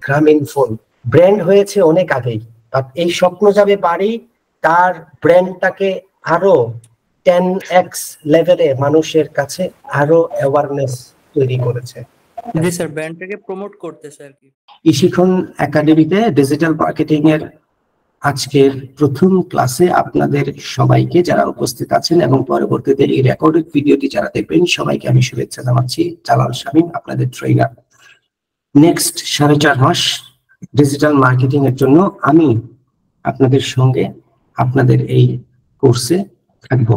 গ্রামীণ phone brand হয়েছে অনেক আগেই, এই স্বপ্ন যাবে বাড়ি তার ব্র্যান্ডটাকে আরো 10x লেভেলে মানুষের কাছে আরো অ্যাওয়ারনেস তৈরি করেছে। জি স্যার, ব্র্যান্ডটাকে প্রমোট করতেছে আর কি। ইশিখন একাডেমিতে ডিজিটাল মার্কেটিং এর আজকের প্রথম ক্লাসে আপনাদের সবাইকে যারা উপস্থিত আছেন এবং পরবর্তীতে এই রেকর্ডেড ভিডিওটি যারা দেখবেন সবাইকে আমি শুভেচ্ছা জানাচ্ছি। জালাল শামীম, আপনাদের ট্রেনার। নেক্সট 4.5 মাস ডিজিটাল মার্কেটিং এর জন্য আমি আপনাদের সঙ্গে আপনাদের এই কোর্সে থাকবো।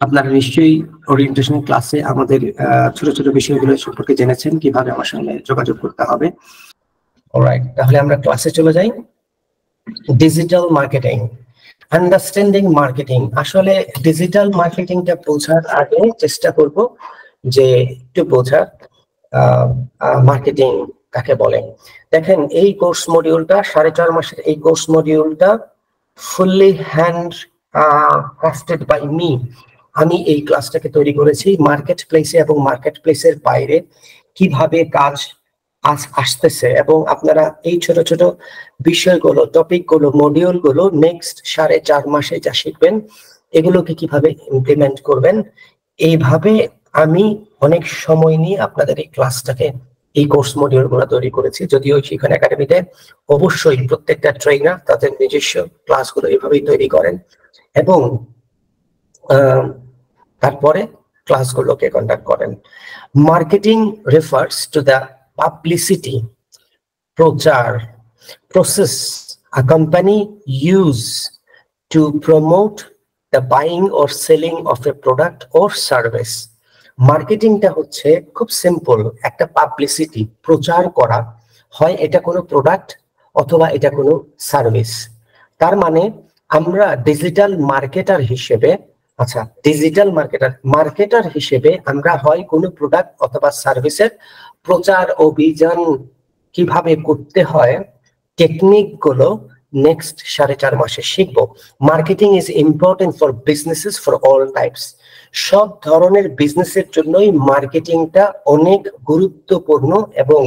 আপনারা নিশ্চয়ই ওরিয়েন্টেশন ক্লাসে আমাদের ছোট ছোট বিষয়গুলো সম্পর্কে জেনেছেন, কিভাবে আমার সঙ্গে যোগাযোগ করতে হবে। অলরাইট, তাহলে আমরা ক্লাসে চলে যাই। Digital marketing, understanding marketing. আসলে ডিজিটাল মার্কেটিংটা বোঝার আগে চেষ্টা করব যে একটু বোঝার মার্কেটিং কাকে বলে। দেখেন, এই কোর্স মডিউলটা 4.5 মাসের এই কোর্স মডিউলটা fully hand crafted by me. আমি এই ক্লাসটাকে তৈরি করেছি মার্কেট প্লেসে এবং মার্কেট প্লেসের বাইরে কিভাবে কাজ আসতেছে, এবং আপনারা এই ছোট ছোট বিষয়গুলো, টপিকগুলো, মডিউলগুলো নেক্সট 4.5 মাসে যা শিখবেন এগুলোকে কিভাবে ইমপ্লিমেন্ট করবেন। এইভাবে আমি অনেক সময় নিয়ে আপনাদের এই ক্লাসটাকে, এই কোর্স মডিউলগুলো তৈরি করেছি। যদিও শিখন একাডেমিতে অবশ্যই প্রত্যেকটা ট্রেনার তাদের নিজস্ব ক্লাসগুলো এভাবেই তৈরি করেন এবং তারপরে ক্লাসগুলোকে কন্ডাক্ট করেন। Marketing refers to the publicity, প্রচার, process a company use to promote the buying or selling of a product or service. মার্কেটিংটা হচ্ছে খুব সিম্পল, একটা পাবলিসিটি, প্রচার করা, হয় এটা কোনো প্রোডাক্ট অথবা এটা কোনো সার্ভিস। তার মানে আমরা ডিজিটাল মার্কেটার হিসেবে, ডিজিটাল মার্কেটার হিসেবে আমরা হয় কোনো প্রোডাক্ট অথবা সার্ভিসের প্রচার অভিযান কিভাবে করতে হয় টেকনিক গুলো নেক্সট 4.5 মাসে শিখবো। Marketing is important for businesses for all types. সব ধরনের বিজনেসের জন্যই মার্কেটিংটা অনেক গুরুত্বপূর্ণ এবং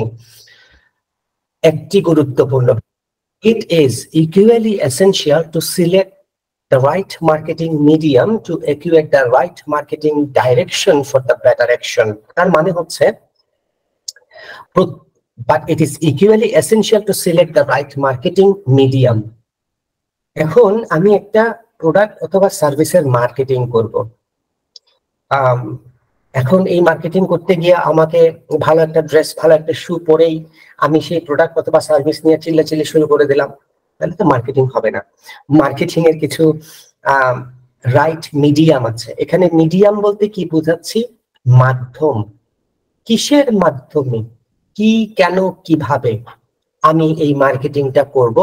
একটি গুরুত্বপূর্ণ। It is equally essential to select the right marketing medium to acquire the right marketing direction for the better action. তার মানে হচ্ছে but it is equally essential to select the right marketing medium. এখন আমি একটা product অথবা সার্ভিসের marketing করব। এখন এই মার্কেটিং করতে গিয়ে আমাকে ভালো একটা ড্রেস, ভালো একটা শু পরেই আমি সেই প্রোডাক্ট অথবা সার্ভিস নিয়ে চিল্লাচিল্লি শুরু করে দিলাম, তাহলে তো মার্কেটিং হবে না। মার্কেটিং এর কিছু রাইট মিডিয়াম আছে। এখানে মিডিয়াম বলতে কি বোঝাচ্ছি? মাধ্যম। কিসের মাধ্যমে, কি, কেন, কিভাবে আমি এই মার্কেটিংটা করব,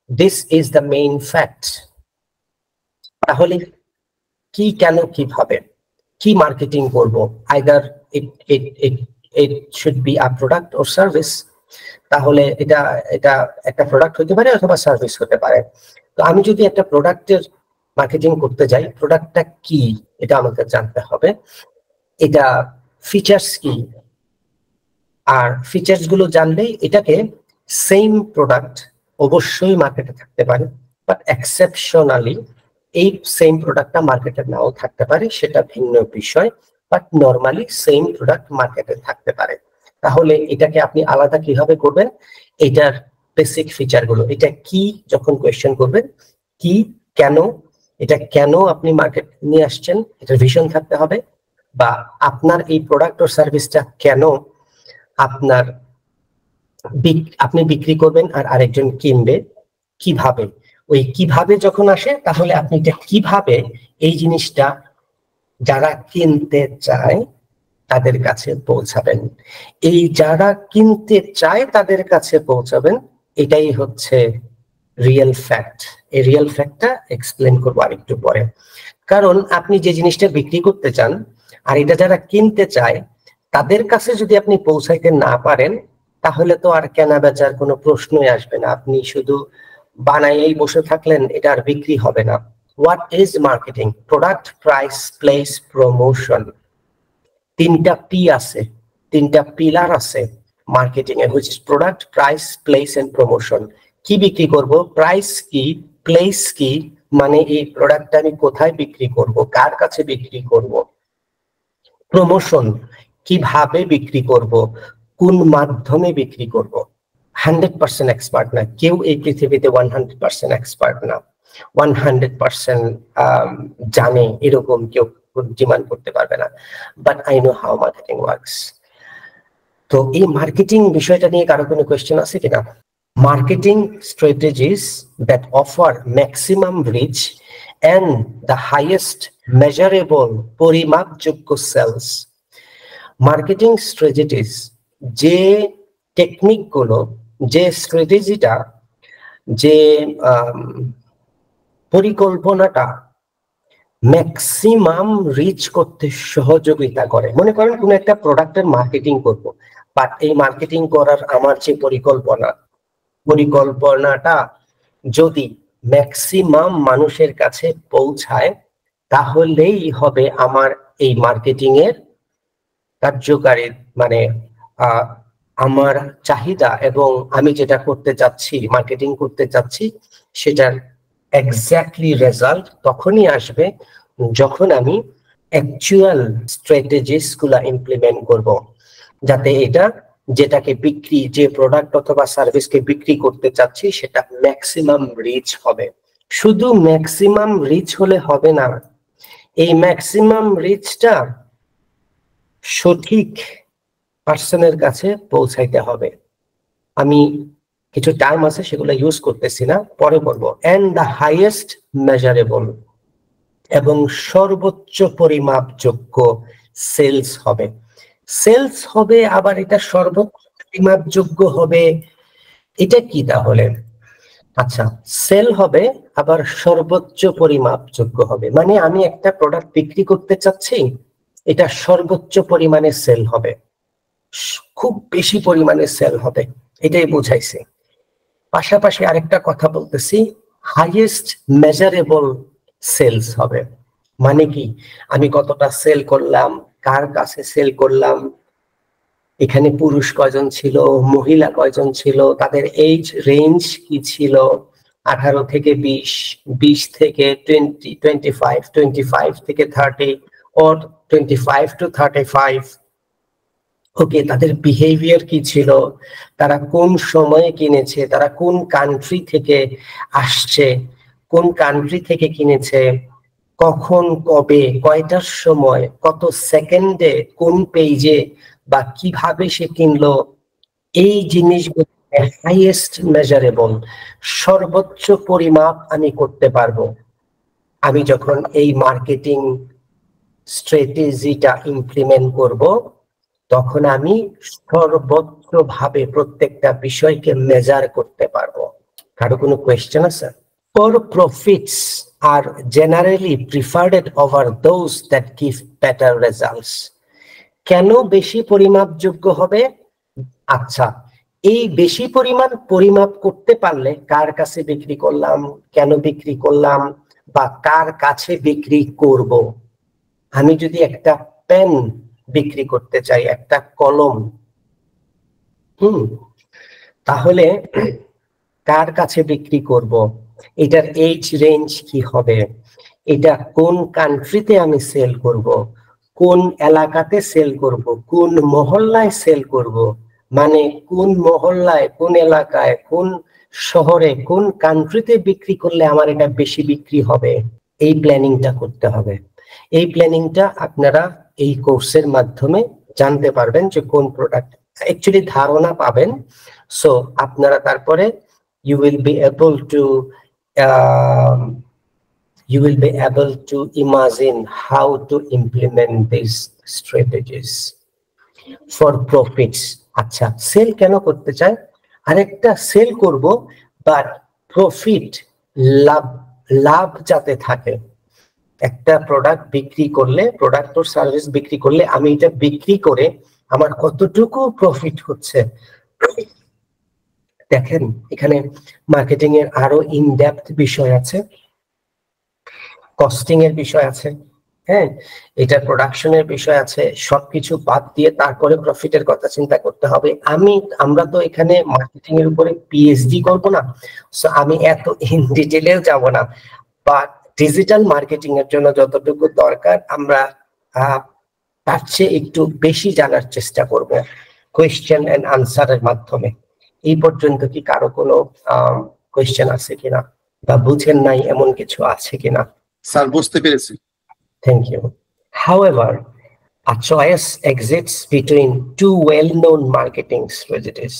this is the main fact. তাহলে কি, কেন, কিভাবে, কি মার্কেটিং করব, either it should be a product or service. তাহলে এটা একটা প্রোডাক্ট হতে পারে অথবা সার্ভিস হতে পারে। তো আমি যদি একটা প্রোডাক্টের মার্কেটিং করতে যাই, প্রোডাক্টটা কি এটা আমাকে জানতে হবে, এটা ফিচার্স কি, আর ফিচার্স গুলো জানলেই এটাকে সেম প্রোডাক্ট অবশ্যই মার্কেটে থাকতে পারে, বাট এক্সেপশনালি এই সেম প্রোডাক্টটা মার্কেটে নাও থাকতে পারে, সেটা ভিন্ন বিষয়, বাট নরমালি সেম প্রোডাক্ট মার্কেটে থাকতে পারে। তাহলে এটাকে আপনি আলাদা কিভাবে করবেন? এটার বেসিক ফিচার গুলো, এটা কি যখন কোয়েশ্চেন করবেন, কি, কেন, এটা কেন আপনি মার্কেট নিয়ে আসছেন, এটার ভিশন থাকতে হবে, বা আপনার এই প্রোডাক্ট ও সার্ভিসটা কেন আপনি বিক্রি করবেন আর আরেকজন কিনবে, কিভাবে, ওই কিভাবে যখন আসে তাহলে আপনি এটা কিভাবে এই জিনিসটা যারা কিনতে চায় তাদের কাছে পৌঁছাবেন। এই যারা কিনতে চায় তাদের কাছে পৌঁছাবেন, এটাই হচ্ছে রিয়েল ফ্যাক্ট। এই রিয়েল ফ্যাক্টটা এক্সপ্লেন করবো আরেকটু পরে। কারণ আপনি যে জিনিসটা বিক্রি করতে চান আর এটা যারা কিনতে চায় তাদের কাছে যদি আপনি পৌঁছাইতে না পারেন, তাহলে তো আর কেনা বেচার কোনো প্রশ্নই আসবে না। আপনি শুধু বানাইয়েই বসে থাকলেন, এটা আর বিক্রি হবে না। What is marketing? Product, price, place, promotion. 3টা পি আছে, 3টা পিলার আছে মার্কেটিং এর, which is product, price, place and promotion. কি বিক্রি করব, প্রাইস কি, প্লেস কি, মানে এই প্রোডাক্টটা আমি কোথায় বিক্রি করব, কার কাছে বিক্রি করব, প্রমোশন কিভাবে বিক্রি করব, কোন মাধ্যমে বিক্রি করব। 100% এক্সপার্ট না কেউ এই পৃথিবীতে, 100% এক্সপার্ট না, 100% জানে এরকম কেউ ডিমান্ড করতে পারবে না। But I know how marketing works. তো এই মার্কেটিং বিষয়টা নিয়ে কারো কোনো কোয়েশ্চেন আছে কিনা? Marketing strategies that offer maximum reach and the highest measurable পরিমাপযোগ্য সেলস। মার্কেটিং স্ট্র্যাটেজিস, যে টেকনিক গুলো, যে স্ট্র্যাটেজিটা, যে পরিকল্পনাটা ম্যাক্সিমাম রিচ করতে সহযোগিতা করে। মনে করেন কোন একটা প্রোডাক্টের মার্কেটিং করব, বাট এই মার্কেটিং করার আমার যে পরিকল্পনাটা যদি ম্যাক্সিমাম মানুষের কাছে পৌঁছায়, তাহলেই হবে আমার এই মার্কেটিং এর কার্যকারী, মানে আমার চাহিদা এবং আমি যেটা করতে চাচ্ছি, মার্কেটিং করতে চাচ্ছি, সেটার এক্স্যাক্টলি রেজাল্ট তখনই আসবে যখন আমি অ্যাকচুয়াল স্ট্র্যাটেজিস গুলা ইমপ্লিমেন্ট করব, যাতে এটা যেটাকে বিক্রি, যে প্রোডাক্ট অথবা সার্ভিসকে বিক্রি করতে চাচ্ছি, সেটা ম্যাক্সিমাম রিচ হবে। শুধু ম্যাক্সিমাম রিচ হলে হবে না, এই ম্যাক্সিমাম রিচটা সঠিক পার্সনের কাছে পৌঁছাইতে হবে। আমি কিছু টার্ম আছে সেগুলো ইউজ করতেছি না, পরে বলবো। এন্ড দ্য হাইয়েস্ট মেজারেবল, এবং সর্বোচ্চ পরিমাপযোগ্য সেলস হবে। সেলস হবে আবার এটা সর্বোচ্চ পরিমাপযোগ্য হবে, এটা কি তাহলে? আচ্ছা, সেল হবে আবার সর্বোচ্চ পরিমাপযোগ্য হবে, মানে আমি একটা প্রোডাক্ট বিক্রি করতে চাচ্ছি, এটা সর্বোচ্চ পরিমাণে সেল হবে, খুব বেশি পরিমাণে সেল হবে, এটাই বুঝাইছে। পাশাপাশি আরেকটা কথা বলতেছি, হাইয়েস্ট মেজারেবল সেলস হবে। মানে কি, আমি কতটা সেল করলাম, কার কাছে সেল করলাম, এখানে পুরুষ কয়জন ছিল, মহিলা কয়জন ছিল, তাদের এজ রেঞ্জ কি ছিল, 18 থেকে 20, 20 থেকে 20, 25, 25 থেকে 30, or 25 to 35। ওকে, তাদের বিহেভিয়ার কি ছিল, তারা কোন সময়ে কিনেছে, তারা কোন কান্ট্রি থেকে আসছে, কোন কান্ট্রি থেকে কিনেছে, কখন, কবে, কয়টার সময়, কত সেকেন্ডে, কোন পেজে বা কিভাবে সে কিনলো, এই জিনিসগুলো হাইয়েস্ট মেজারেবল, সর্বোচ্চ পরিমাপ আমি করতে পারবো আমি যখন এই মার্কেটিং স্ট্র্যাটেজিটা ইমপ্লিমেন্ট করব, তখন আমি সর্বোচ্চ ভাবে প্রত্যেকটা বিষয়কে মেজার করতে পারবো। কারো কোনো কোয়েশ্চেন আছে? For profits are generally preferred over those that give better results. কেন বেশি পরিমাপযোগ্য হবে? আচ্ছা, এই বেশি পরিমাপ করতে পারলে কার কাছে বিক্রি করলাম, কেন বিক্রি করলাম, বা কার কাছে বিক্রি করব। আমি যদি একটা পেন বিক্রি করতে চাই, একটা কলম, তাহলে কার কাছে বিক্রি করব, এটার এজ রেঞ্জ কি হবে, এটা কোন কান্ট্রিতে আমি সেল করব, কোন এলাকাতে সেল করব, কোন মহল্লায় সেল করব, মানে কোন মহল্লায়, কোন এলাকায়, কোন শহরে, কোন কান্ট্রিতে বিক্রি করলে আমার এটা বেশি বিক্রি হবে, এই প্ল্যানিংটা করতে হবে। এই প্ল্যানিংটা আপনারা এই কোর্সের মাধ্যমে জানতে পারবেন, যে কোন প্রোডাক্ট, অ্যাকচুয়ালি ধারণা পাবেন। সো আপনারা তারপরে you will be able to imagine how to implement these strategies for profits. আচ্ছা, সেল কেন করতে চাই? আরেকটা, সেল করব বাট প্রফিট, লাভ যাতে থাকে। একটা প্রোডাক্ট বিক্রি করলে, প্রোডাক্ট ও সার্ভিস বিক্রি করলে, আমি এটা বিক্রি করে আমার কতটুকু প্রফিট হচ্ছে। দেখেন, এখানে মার্কেটিং এর আরো ইনডেপথ বিষয় আছে, কস্টিং এর বিষয় আছে, হ্যাঁ, এটা প্রোডাকশনের বিষয় আছে, সবকিছু বাদ দিয়ে তারপরে প্রফিটের কথা চিন্তা করতে হবে। আমরা তো এখানে মার্কেটিং এর উপরে পিএইচডি করব না, সো আমি এত ইন ডিটেইলেও যাব না, বাট ডিজিটাল মার্কেটিং এর জন্য যতটুকু দরকার আমরা তার চেয়ে একটু বেশি জানার চেষ্টা করব কোয়েশ্চেন এন্ড আনসারের মাধ্যমে। এই পর্যন্ত কি কারো কোনো কোয়েশ্চেন আছে কিনা, বা বুঝেন নাই এমন কিছু আছে কিনা? স্যার বুঝতে পেরেছি। Thank you. However, a choice exists between two well-known marketing strategies.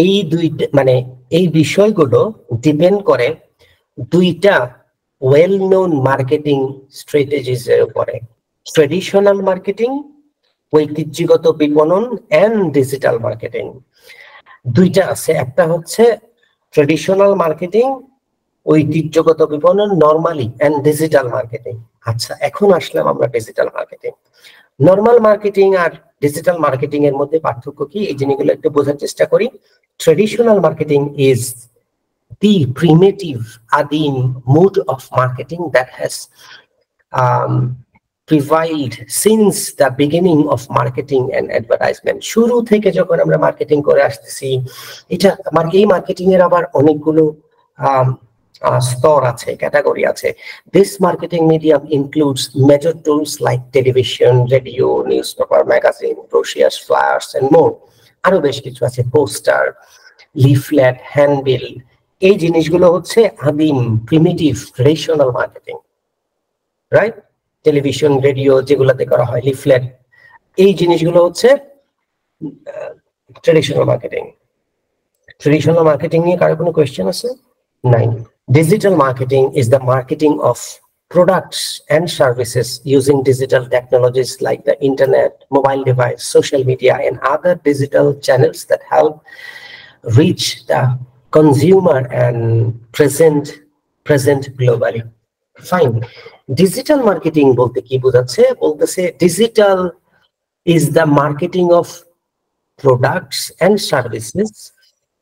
এই দুইটা মানে এই বিষয়গুলো ডিপেন্ড করে দুইটা well-known marketing strategies এর উপরে, ট্রেডিশনাল মার্কেটিং, ঐতিহ্যগত বিপণন, এন্ড ডিজিটাল মার্কেটিং। দুইটা আছে, একটা হচ্ছে ট্রেডিশনাল মার্কেটিং, ঐতিহ্যগত বিপণন নরমালি, এন্ড ডিজিটাল মার্কেটিং। আচ্ছা, এখন আসলাম আমরা ডিজিটাল মার্কেটিং। নরমাল মার্কেটিং আর ডিজিটাল মার্কেটিং এর মধ্যে পার্থক্য কি, এই জিনিসগুলো একটু বোঝার চেষ্টা করি। Traditional marketing is the primitive adim mode of marketing that has prevailed since the beginning of marketing and advertisement. শুরু থেকে যখন আমরা মার্কেটিং করে আসতেছি, এটা এই মার্কেটিং এর আবার অনেকগুলো স্তর আছে, ক্যাটাগরি আছে। This marketing medium includes major tools like television, radio, newspaper, magazine, brochures, flyers and more. আরো বেশ কিছু আছে, পোস্টার, লিফলেট, হ্যান্ডবিল। এই জিনিসগুলো হচ্ছে আদিম primitive traditional marketing, right? Television, radio যেগুলোতে করা হয়, লিফলেট, এই জিনিসগুলো হচ্ছে ট্রেডিশনাল মার্কেটিং। ট্রেডিশনাল মার্কেটিং নিয়ে কারো কোনো কোয়েশ্চেন আছে? নাই। Digital marketing is the marketing of products and services using digital technologies like the internet, mobile device, social media, and other digital channels that help reach the consumer and present globally. Fine. Digital marketing bolte ki bojache? Bolteche digital is the marketing of products and services.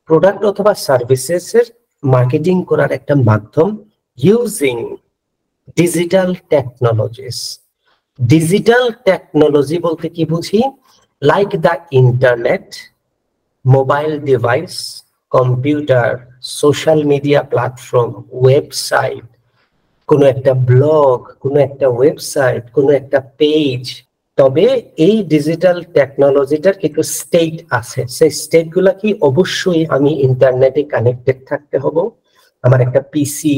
Product othoba services er marketing করার একটা মাধ্যম using digital technologies. Digital technology বলতে কি বুঝি? Like the internet, mobile device, computer, social media platform, website, কোনো একটা blog, কোনো একটা ওয়েবসাইট, কোনো একটা পেজ। তবে এই ডিজিটাল টেকনোলজিটার কিছু স্টেট আছে, সেই স্টেট গুলা কি? অবশ্যই আমি ইন্টারনেটে কানেক্টেড থাকতে হব, আমার একটা পিসি,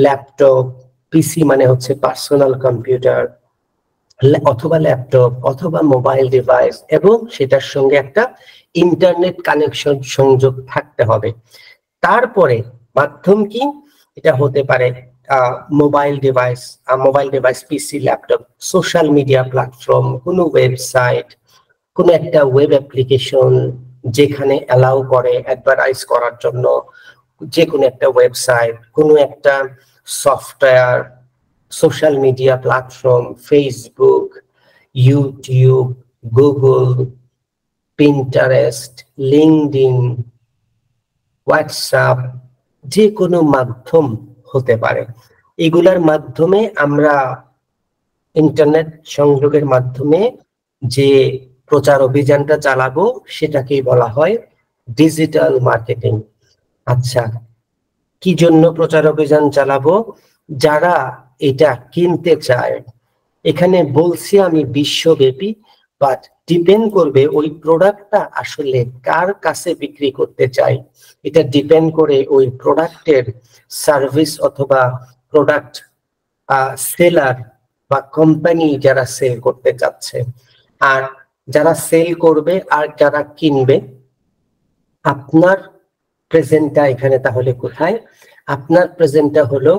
ল্যাপটপ, পিসি মানে হচ্ছে পার্সোনাল কম্পিউটার অথবা ল্যাপটপ অথবা মোবাইল ডিভাইস, এবং সেটার সঙ্গে একটা ইন্টারনেট কানেকশন সংযোগ থাকতে হবে। তারপরে মাধ্যম কি? এটা হতে পারে মোবাইল ডিভাইস, পিসি, ল্যাপটপ, সোশ্যাল মিডিয়া প্ল্যাটফর্ম, কোনো ওয়েবসাইট, কোনো একটা ওয়েব অ্যাপ্লিকেশন যেখানে অ্যালাউ করে অ্যাডভার্টাইজ করার জন্য, যে কোনো একটা ওয়েবসাইট, কোনো একটা software, social media platform, Facebook, YouTube, Google, Pinterest, LinkedIn, WhatsApp, যে কোনো মাধ্যম হতে পারে। এগুলার মাধ্যমে আমরা ইন্টারনেট সংযোগের মাধ্যমে যে প্রচার অভিযানটা চালাবো সেটাকেই বলা হয় ডিজিটাল মার্কেটিং। আচ্ছা, কি জন্য প্রচার অভিযান চালাবো? যারা এটা কিনতে চায়, এখানে বলছি আমি বিশ্বব্যাপী, বাট ডিপেন্ড করবে ওই প্রোডাক্টটা আসলে কার কাছে বিক্রি করতে চাই। এটা ডিপেন্ড করে ওই প্রোডাক্টের সার্ভিস অথবা প্রোডাক্ট সেলার বা কোম্পানি যারা সেল করতে চাচ্ছে, আর যারা সেল করবে আর যারা কিনবে। আপনার প্রেজেন্টটা এখানে তাহলে কোথায়? আপনার প্রেজেন্টটা হলো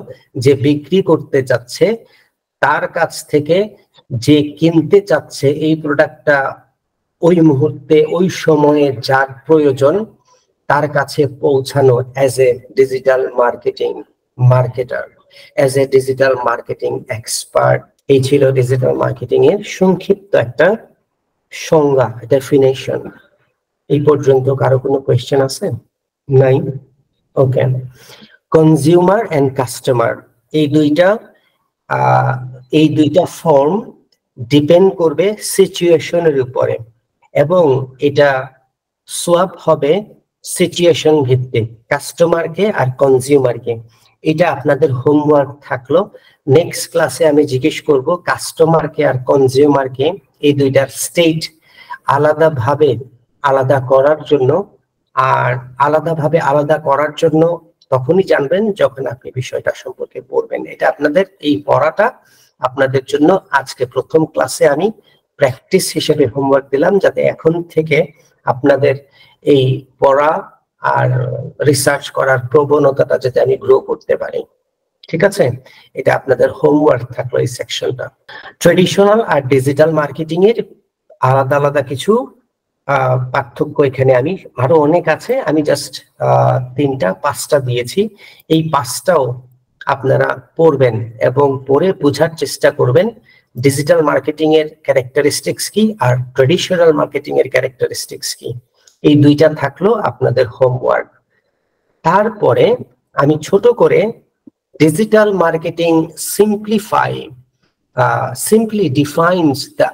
যে বিক্রি করতে চাচ্ছে তার কাছ থেকে যে কিনতে চাচ্ছে এই প্রোডাক্টটা ওই মুহূর্তে ওই সময়ে যার প্রয়োজন তার কাছে পৌঁছানো as a digital marketing marketer, as a digital marketing expert. এই ছিল ডিজিটাল মার্কেটিং এর সংক্ষিপ্ত একটা সংজ্ঞা, ডেফিনেশন। এই পর্যন্ত কারো কোনো কোয়েশ্চেন আছে? নাই? ওকে। কনজিউমার এন্ড কাস্টমার, এই দুইটা এই দুইটা ফর্ম ডিপেন্ড করবে সিচুয়েশনের উপরে, এবং এটা সোয়াপ হবে সিচুয়েশন ভিত্তিক, কাস্টমারকে আর কনজিউমারকে। এটা আপনাদের হোমওয়ার্ক থাকলো। নেক্সট ক্লাসে আমি জিজ্ঞেস করব কাস্টমারকে আর কনজিউমারকে এই দুইটার স্টেট আলাদাভাবে আলাদা করার জন্য, আর আলাদাভাবে আলাদা করার জন্য তখনই জানবেন যখন আপনি বিষয়টা সম্পর্কে পড়বেন। এটা আপনাদের এই পড়াটা আপনাদের জন্য আজকে প্রথম ক্লাসে আমি প্র্যাকটিস হিসেবে হোমওয়ার্ক দিলাম, যাতে এখন থেকে আপনাদের এই পড়া আর রিসার্চ করার প্রবণতাটা যাতে আমি গ্রো করতে পারি। ঠিক আছে, এটা আপনাদের হোমওয়ার্ক থাকলো এই সেকশনটা। ট্রেডিশনাল আর ডিজিটাল মার্কেটিং এর আলাদা আলাদা কিছু পার্থক্য এখানে আমি আরো অনেক আছে, আমি জাস্ট 3-5টা দিয়েছি। এই 5টাও আপনারা পড়বেন এবং পড়ে বোঝার চেষ্টা করবেন ডিজিটাল মার্কেটিং এর ক্যারেক্টারিস্টিক্স কি আর ট্রেডিশনাল মার্কেটিং এর ক্যারেক্টারিস্টিক্স কি। এই দুইটা থাকলো আপনাদের হোমওয়ার্ক। তারপরে আমি ছোট করে digital marketing simply defines the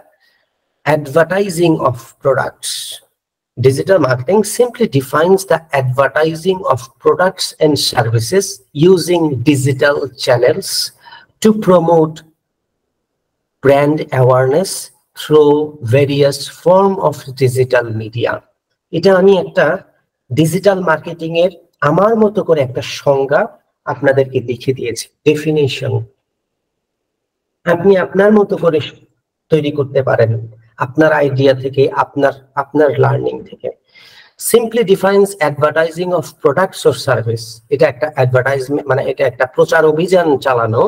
advertising of products. Digital marketing simply defines the advertising of products and services using digital channels to promote brand awareness through various form of digital media. এটা আমি একটা digital marketing এর আমার মতো করে একটা সংজ্ঞা আপনাদেরকে দেখিয়ে দিয়েছি, ডেফিনিশন। আপনি আপনার মতো করে তৈরি করতে পারেন, আপনার আইডিয়া থেকে, আপনার লার্নিং থেকে। Simply defines advertising of products or service. এটা একটা অ্যাডভার্টাইজমেন্ট, মানে এটা একটা প্রচার অভিযান চালানো,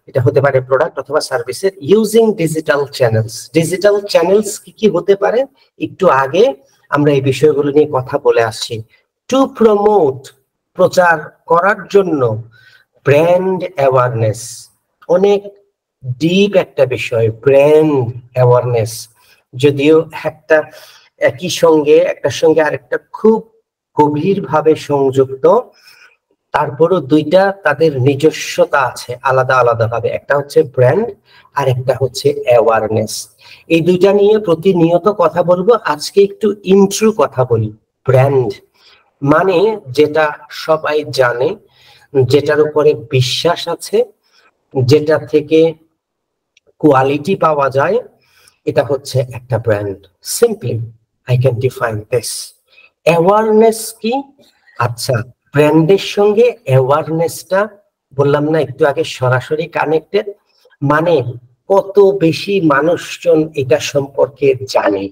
এটা হতে পারে প্রোডাক্ট অথবা সার্ভিসের, using digital channels. Digital channels কি কি হতে পারে একটু আগে আমরা এই বিষয়গুলো নিয়ে কথা বলে আসছি। টু প্রমোট, প্রচার করার জন্য, ব্র্যান্ড অ্যাওয়ারনেস, অনেক ডিপ একটা বিষয় ব্র্যান্ড অ্যাওয়ারনেস, যদিও একটার সঙ্গে আরেকটা খুব গভীর ভাবে সংযুক্ত, তারপরও দুইটা তাদের নিজস্বতা আছে আলাদা আলাদা ভাবে। একটা হচ্ছে ব্র্যান্ড আর একটা হচ্ছে অ্যাওয়ারনেস। এই দুইটা নিয়ে প্রতিনিয়ত কথা বলবো। আজকে একটু ইন্ট্রো কথা বলি। ব্র্যান্ড মানে যেটা সবাই জানে, যেটার উপরে বিশ্বাস আছে, যেটা থেকে কোয়ালিটি পাওয়া যায়, এটা হচ্ছে একটা brand. Simply I can define this. Awareness কি? আচ্ছা, ব্র্যান্ডের সঙ্গে অ্যাওয়ারনেসটা বললাম না একটু আগে, সরাসরি কানেক্টেড। মানে কত বেশি মানুষজন এটা সম্পর্কে জানে,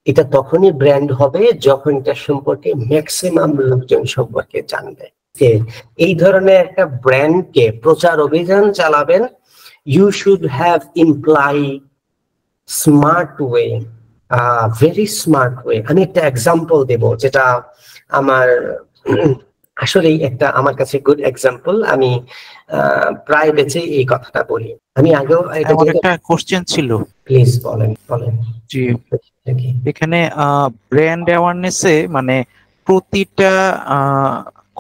এটা তখনই ব্র্যান্ড হবে যখন এটা সম্পর্কে ম্যাক্সিমাম লোকজন সম্পর্কে জানবে। এই ধরনের একটা ব্র্যান্ডকে প্রচার অভিযান চালাবেন, you should have imply smart way, very smart way. আমি একটা এক্সাম্পল দেব যেটা আমার আসলেই একটা আমার কাছে গুড এক্সাম্পল। আমি প্রায় বেঁচে এই কথাটা বলি। আমি আগেও একটা কোশ্চেন ছিল, প্লিজ বলেন। জি, এখানে ব্র্যান্ড অ্যাওয়ারনেসে মানে প্রতিটা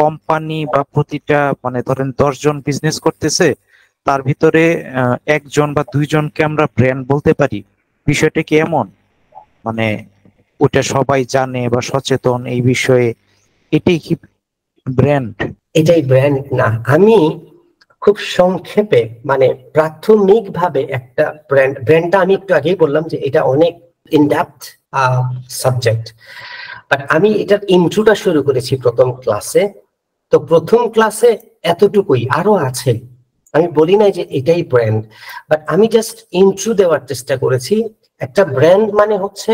কোম্পানি বা প্রতিটা, মানে ধরেন 10 জন বিজনেস করতেছে, তার ভিতরে 1 জন বা 2 জনকে আমরা ব্র্যান্ড বলতে পারি। বিষয়টা কি এমন, মানে ওটা সবাই জানে বা সচেতন এই বিষয়ে, এটাই কি ব্র্যান্ড? এটাই ব্র্যান্ড না। আমি খুব সংক্ষেপে, মানে প্রাথমিকভাবে একটা ব্র্যান্ডটা আমি একটু আগেই বললাম যে এটা অনেক ইনডেপথ সাবজেক্ট, বাট আমি এটার ইন্ট্রোটা শুরু করেছি প্রথম ক্লাসে। তো প্রথম ক্লাসে এতটুকুই, আরো আছে, আমি বলি নাই যে এটাই ব্র্যান্ড, বাট আমি জাস্ট ইন্ট্রো দেওয়ার চেষ্টা করেছি। একটা ব্র্যান্ড মানে হচ্ছে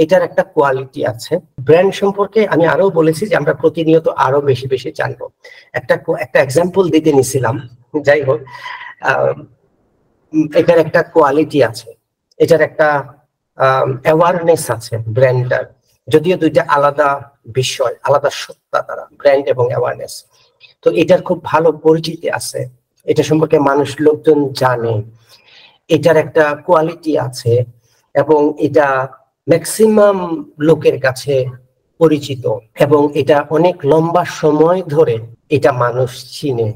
এটার একটা কোয়ালিটি আছে। ব্র্যান্ড সম্পর্কে আমি আরো বলেছি যে আমরা প্রতিনিয়ত আরো বেশি বেশি জানবো। একটা এক্সাম্পল দিতে নিছিলাম, যাই হোক, এটার একটা কোয়ালিটি আছে, এটার একটা অ্যাওয়ারনেস আছে ব্র্যান্ডটার, যদিও দুইটা আলাদা বিষয়, আলাদা সত্তা তারা, ব্র্যান্ড এবং অ্যাওয়ারনেস। তো এটার খুব ভালো পরিচিতি আছে, এটা সম্পর্কে লোকজন জানে, এটার একটা কোয়ালিটি আছে এবং এটা ম্যাক্সিমাম লোকের কাছে পরিচিত, এবং এটা অনেক লম্বা সময় ধরে এটা মানুষ চিনে।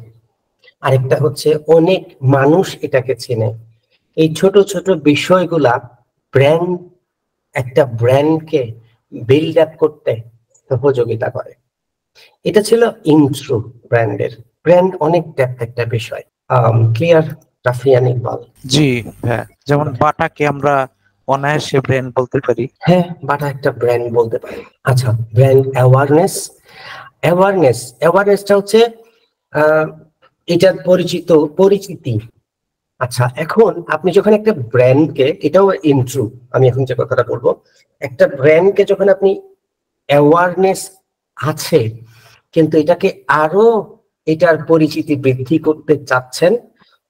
আরেকটা হচ্ছে অনেক মানুষ এটাকে চেনে। এই ছোট ছোট বিষয়গুলা ব্র্যান্ড, একটা ব্র্যান্ডকে বিল্ড আপ করতে সহযোগিতা করে। এটা ছিল ইন্ট্রো ব্র্যান্ডের। ব্র্যান্ড অনেক ডেপথ একটা বিষয়। ক্লিয়ার রাফিয়ান ইকবাল? জি হ্যাঁ, যেমন বাটাকে আমরা অনায়াসে ব্র্যান্ড বলতে পারি। হ্যাঁ, বাটা একটা ব্র্যান্ড বলতে পারি। আচ্ছা, ব্র্যান্ড অ্যাওয়ারনেসটা হচ্ছে এটার পরিচিতি। আচ্ছা, এখন আপনি যখন একটা ব্র্যান্ডকে, এটাও ইন্ট্রু, আমি এখন যে কথাটা বলবো, একটা ব্র্যান্ডকে যখন আপনি অ্যাওয়ারনেস আছে কিন্তু এটাকে আরো, এটার পরিচিতি বৃদ্ধি করতে চাচ্ছেন,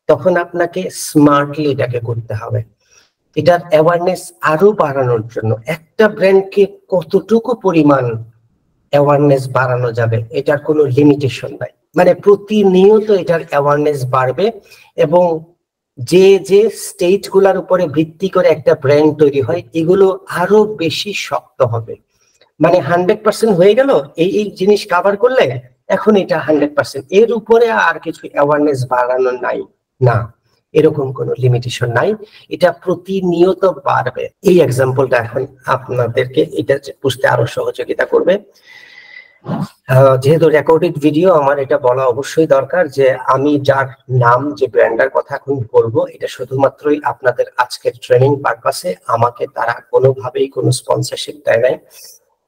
তখন আপনাকে স্মার্টলি এটাকে করতে হবে। এটার অ্যাওয়ারনেস আরো বাড়ানোর জন্য একটা ব্র্যান্ডকে কতটুকু পরিমাণ অ্যাওয়ারনেস বাড়ানো যাবে এটার কোনো লিমিটেশন নাই, মানে প্রতিনিয়ত এটার অ্যাওয়ারনেস বাড়বে। এবং যে যে স্টেজ গুলার উপরে ভিত্তি করে একটা ব্র্যান্ড তৈরি হয় এগুলো আরো বেশি শক্ত হবে। মানে 100% হয়ে গেল এই জিনিস কভার করলে, এখন এটা 100%, এর উপরে আর কিছু অ্যাওয়ারনেস বাড়ানো নাই, না, এরকম কোনো লিমিটেশন নাই, এটা প্রতিনিয়ত বাড়বে। এই এক্সাম্পলটা এখন আপনাদেরকে এটা বুঝতে আরো সহযোগিতা করবে। যেহেতু রেকর্ডেড ভিডিও, আমার এটা বলা অবশ্যই দরকার যে আমি যার নাম, যে ব্র্যান্ডের কথা এখন বলবো, এটা শুধুমাত্রই আপনাদের আজকের ট্রেনিং পারপাসে। আমাকে তারা কোনোভাবেই কোনো স্পন্সরশিপ দেয় নাই।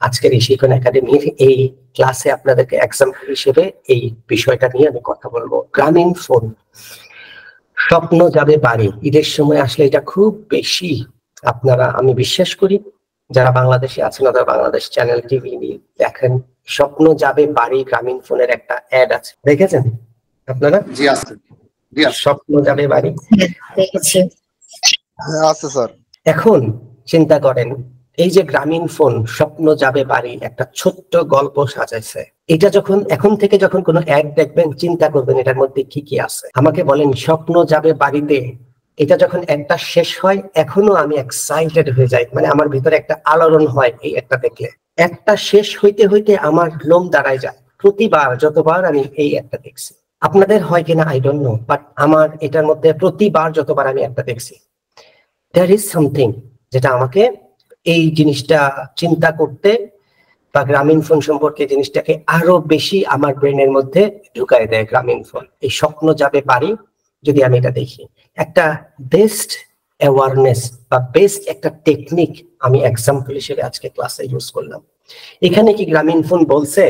আজকের এই শিখন একাডেমির এই ক্লাসে আপনাদেরকে এক্সাম্পল হিসেবে এই বিষয়টা নিয়ে আমি কথা বলবো। গ্রামীণ ফোন, স্বপ্ন যাবে বাড়ি, ঈদের সময় আসলে এটা খুব বেশি আপনারা, আমি বিশ্বাস করি যারা বাংলাদেশে আছেন অথবা বাংলাদেশ চ্যানেল টিভি দেখেন, স্বপ্ন যাবে বাড়ি গ্রামীণ ফোনের একটা অ্যাড আছে, দেখেছেন আপনারা? জি আছে, স্বপ্ন যাবে বাড়ি দেখেছি। আছে স্যার। এখন চিন্তা করেন, এই যে গ্রামীণ ফোন স্বপ্ন যাবে বাড়ি একটা ছোট্ট গল্প সাজাইছে, এটা যখন এখন থেকে যখন কোনো অ্যাড দেখবেন চিন্তা করবেন এটার মধ্যে কি কি আছে। আমাকে বলেন, স্বপ্ন যাবে বাড়িতে এটা যখন একটা শেষ হয় এখনো আমি এক্সাইটেড হয়ে যাই, মানে আমার ভিতরে একটা আলোড়ন হয় এই একটা দেখলে। একটা শেষ হইতে হইতে আমার লোম দাঁড়ায় যায় প্রতিবার যতবার আমি এই একটা দেখছি। আপনাদের হয় কিনা আই ডোন্ট নো, বাট আমার এটার মধ্যে প্রতিবার যতবার আমি একটা দেখছি, there is something যেটা আমাকে এই জিনিসটা চিন্তা করতে বা গ্রামীণ ফোন সম্পর্কে জিনিসটাকে আরো বেশি আমার ব্রেনের মধ্যে ঢুকায় দেয়। গ্রামীণ ফোন, এই স্বপ্ন যাবে বাড়ি, যদি আমি এটা দেখি, একটা বেস্ট অ্যাওয়ারনেস বা বেস্ট একটা টেকনিক আমি এক্সাম্পল হিসেবে আজকে ক্লাসে ইউজ করলাম। এখানে কি গ্রামীণ ফোন বলছে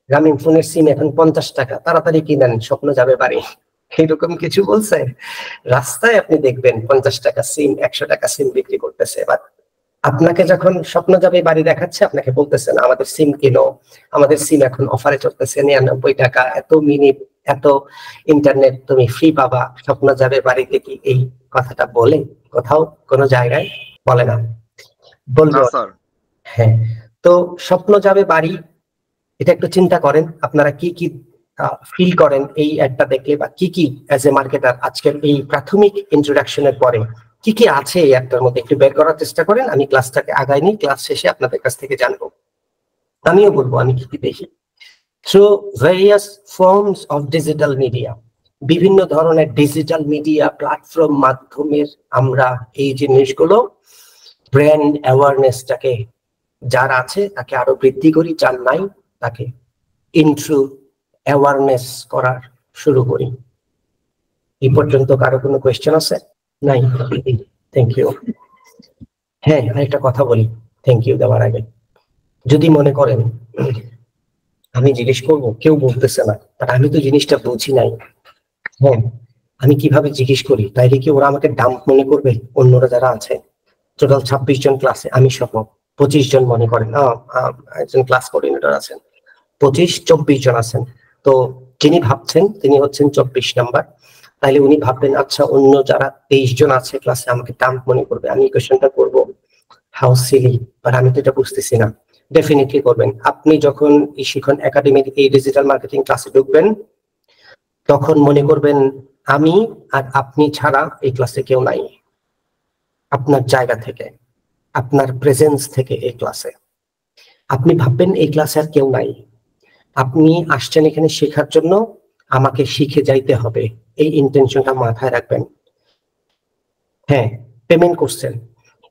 গ্রামীণ ফোনের সিম এখন 50 টাকা, তাড়াতাড়ি কিনেন স্বপ্ন যাবে বাড়ি, এরকম কিছু বলছে? রাস্তায় আপনি দেখবেন 50 টাকা সিম, 100 টাকা সিম বিক্রি করতেছে, বাট আপনাকে যখন স্বপ্ন যাবে বাড়ি দেখাচ্ছে, আপনাকে বলতেছে না আমাদের সিম কিনো, আমাদের সিম এখন অফারে চলতেছে 99 টাকা, এত মিনিট এত ইন্টারনেট তুমি ফ্রি পাবা। স্বপ্ন যাবে বাড়িতে কি এই কথাটা বলে কোথাও কোনো জায়গায়? বলে না, বলবো স্যার। হ্যাঁ, তো স্বপ্ন যাবে বাড়ি, এটা একটু চিন্তা করেন আপনারা কি কি ফিল করেন এই অ্যাডটা দেখলে, বা কি কি অ্যাজ এ মার্কেটার আজকের এই প্রাথমিক ইন্ট্রোডাকশনের পরে কি কি আছে এই অ্যাডটার মধ্যে একটু বের করার চেষ্টা করেন। আমি ক্লাসটাকে আগাইনি, ক্লাস শেষে আপনাদের কাছ থেকে জানবো, আমিও বলবো আমি কি কি দেখি। So various forms of digital media, বিভিন্ন ধরনের ডিজিটাল মিডিয়া প্ল্যাটফর্ম মাধ্যমের আমরা এই জিনিসগুলো ব্র্যান্ড অ্যাওয়ারনেসটাকে যার আছে তাকে আরো বৃদ্ধি করি, যার নাই তাকে ইন্ট্রো অ্যাওয়ারনেস করার শুরু করি। এই পর্যন্ত কারো কোনো কোয়েশ্চেন আছে? নাই? Thank you. হ্যাঁ, আরেকটা কথা বলি থ্যাংক ইউ দেওয়ার আগে, যদি মনে করেন আমি জিজ্ঞেস করবো কেউ বলতেছে না, আর আমি তো জিনিসটা বুঝি নাই, হ্যাঁ আমি কিভাবে জিজ্ঞেস করি, তাইলে কি ওরা আমাকে ডাম্প মনে করবে? অন্যরা যারা আছে টোটাল 26 জন ক্লাসে, আমি সহ 25 জন মনে করেন, একজন ক্লাস কোঅর্ডিনেটর আছেন, 25-24 জন আছেন, তো যিনি ভাবছেন তিনি হচ্ছেন 24 নাম্বার, তাইলে উনি ভাববেন আচ্ছা অন্য যারা 23 জন আছে ক্লাসে আমাকে ডাম্প মনে করবে, আমি এই কোয়েশ্চেনটা করবো, হাউ সিলি, বাট আমি তো এটা বুঝতেছি না। ডেফিনেটলি করবেন। আপনি যখন এই শিখন একাডেমির এই ডিজিটাল মার্কেটিং ক্লাসে ঢুকবেন তখন মনে করবেন আমি আর আপনি ছাড়া এই ক্লাসে কেউ নাই। আপনার জায়গা থেকে, আপনার প্রেজেন্স থেকে এই ক্লাসে আপনি ভাববেন এই ক্লাসে আর কেউ নাই, আপনি আসছেন এখানে শেখার জন্য, আমাকে শিখে যাইতে হবে, এই ইন্টেনশনটা মাথায় রাখবেন। হ্যাঁ, পেমেন্ট করছেন,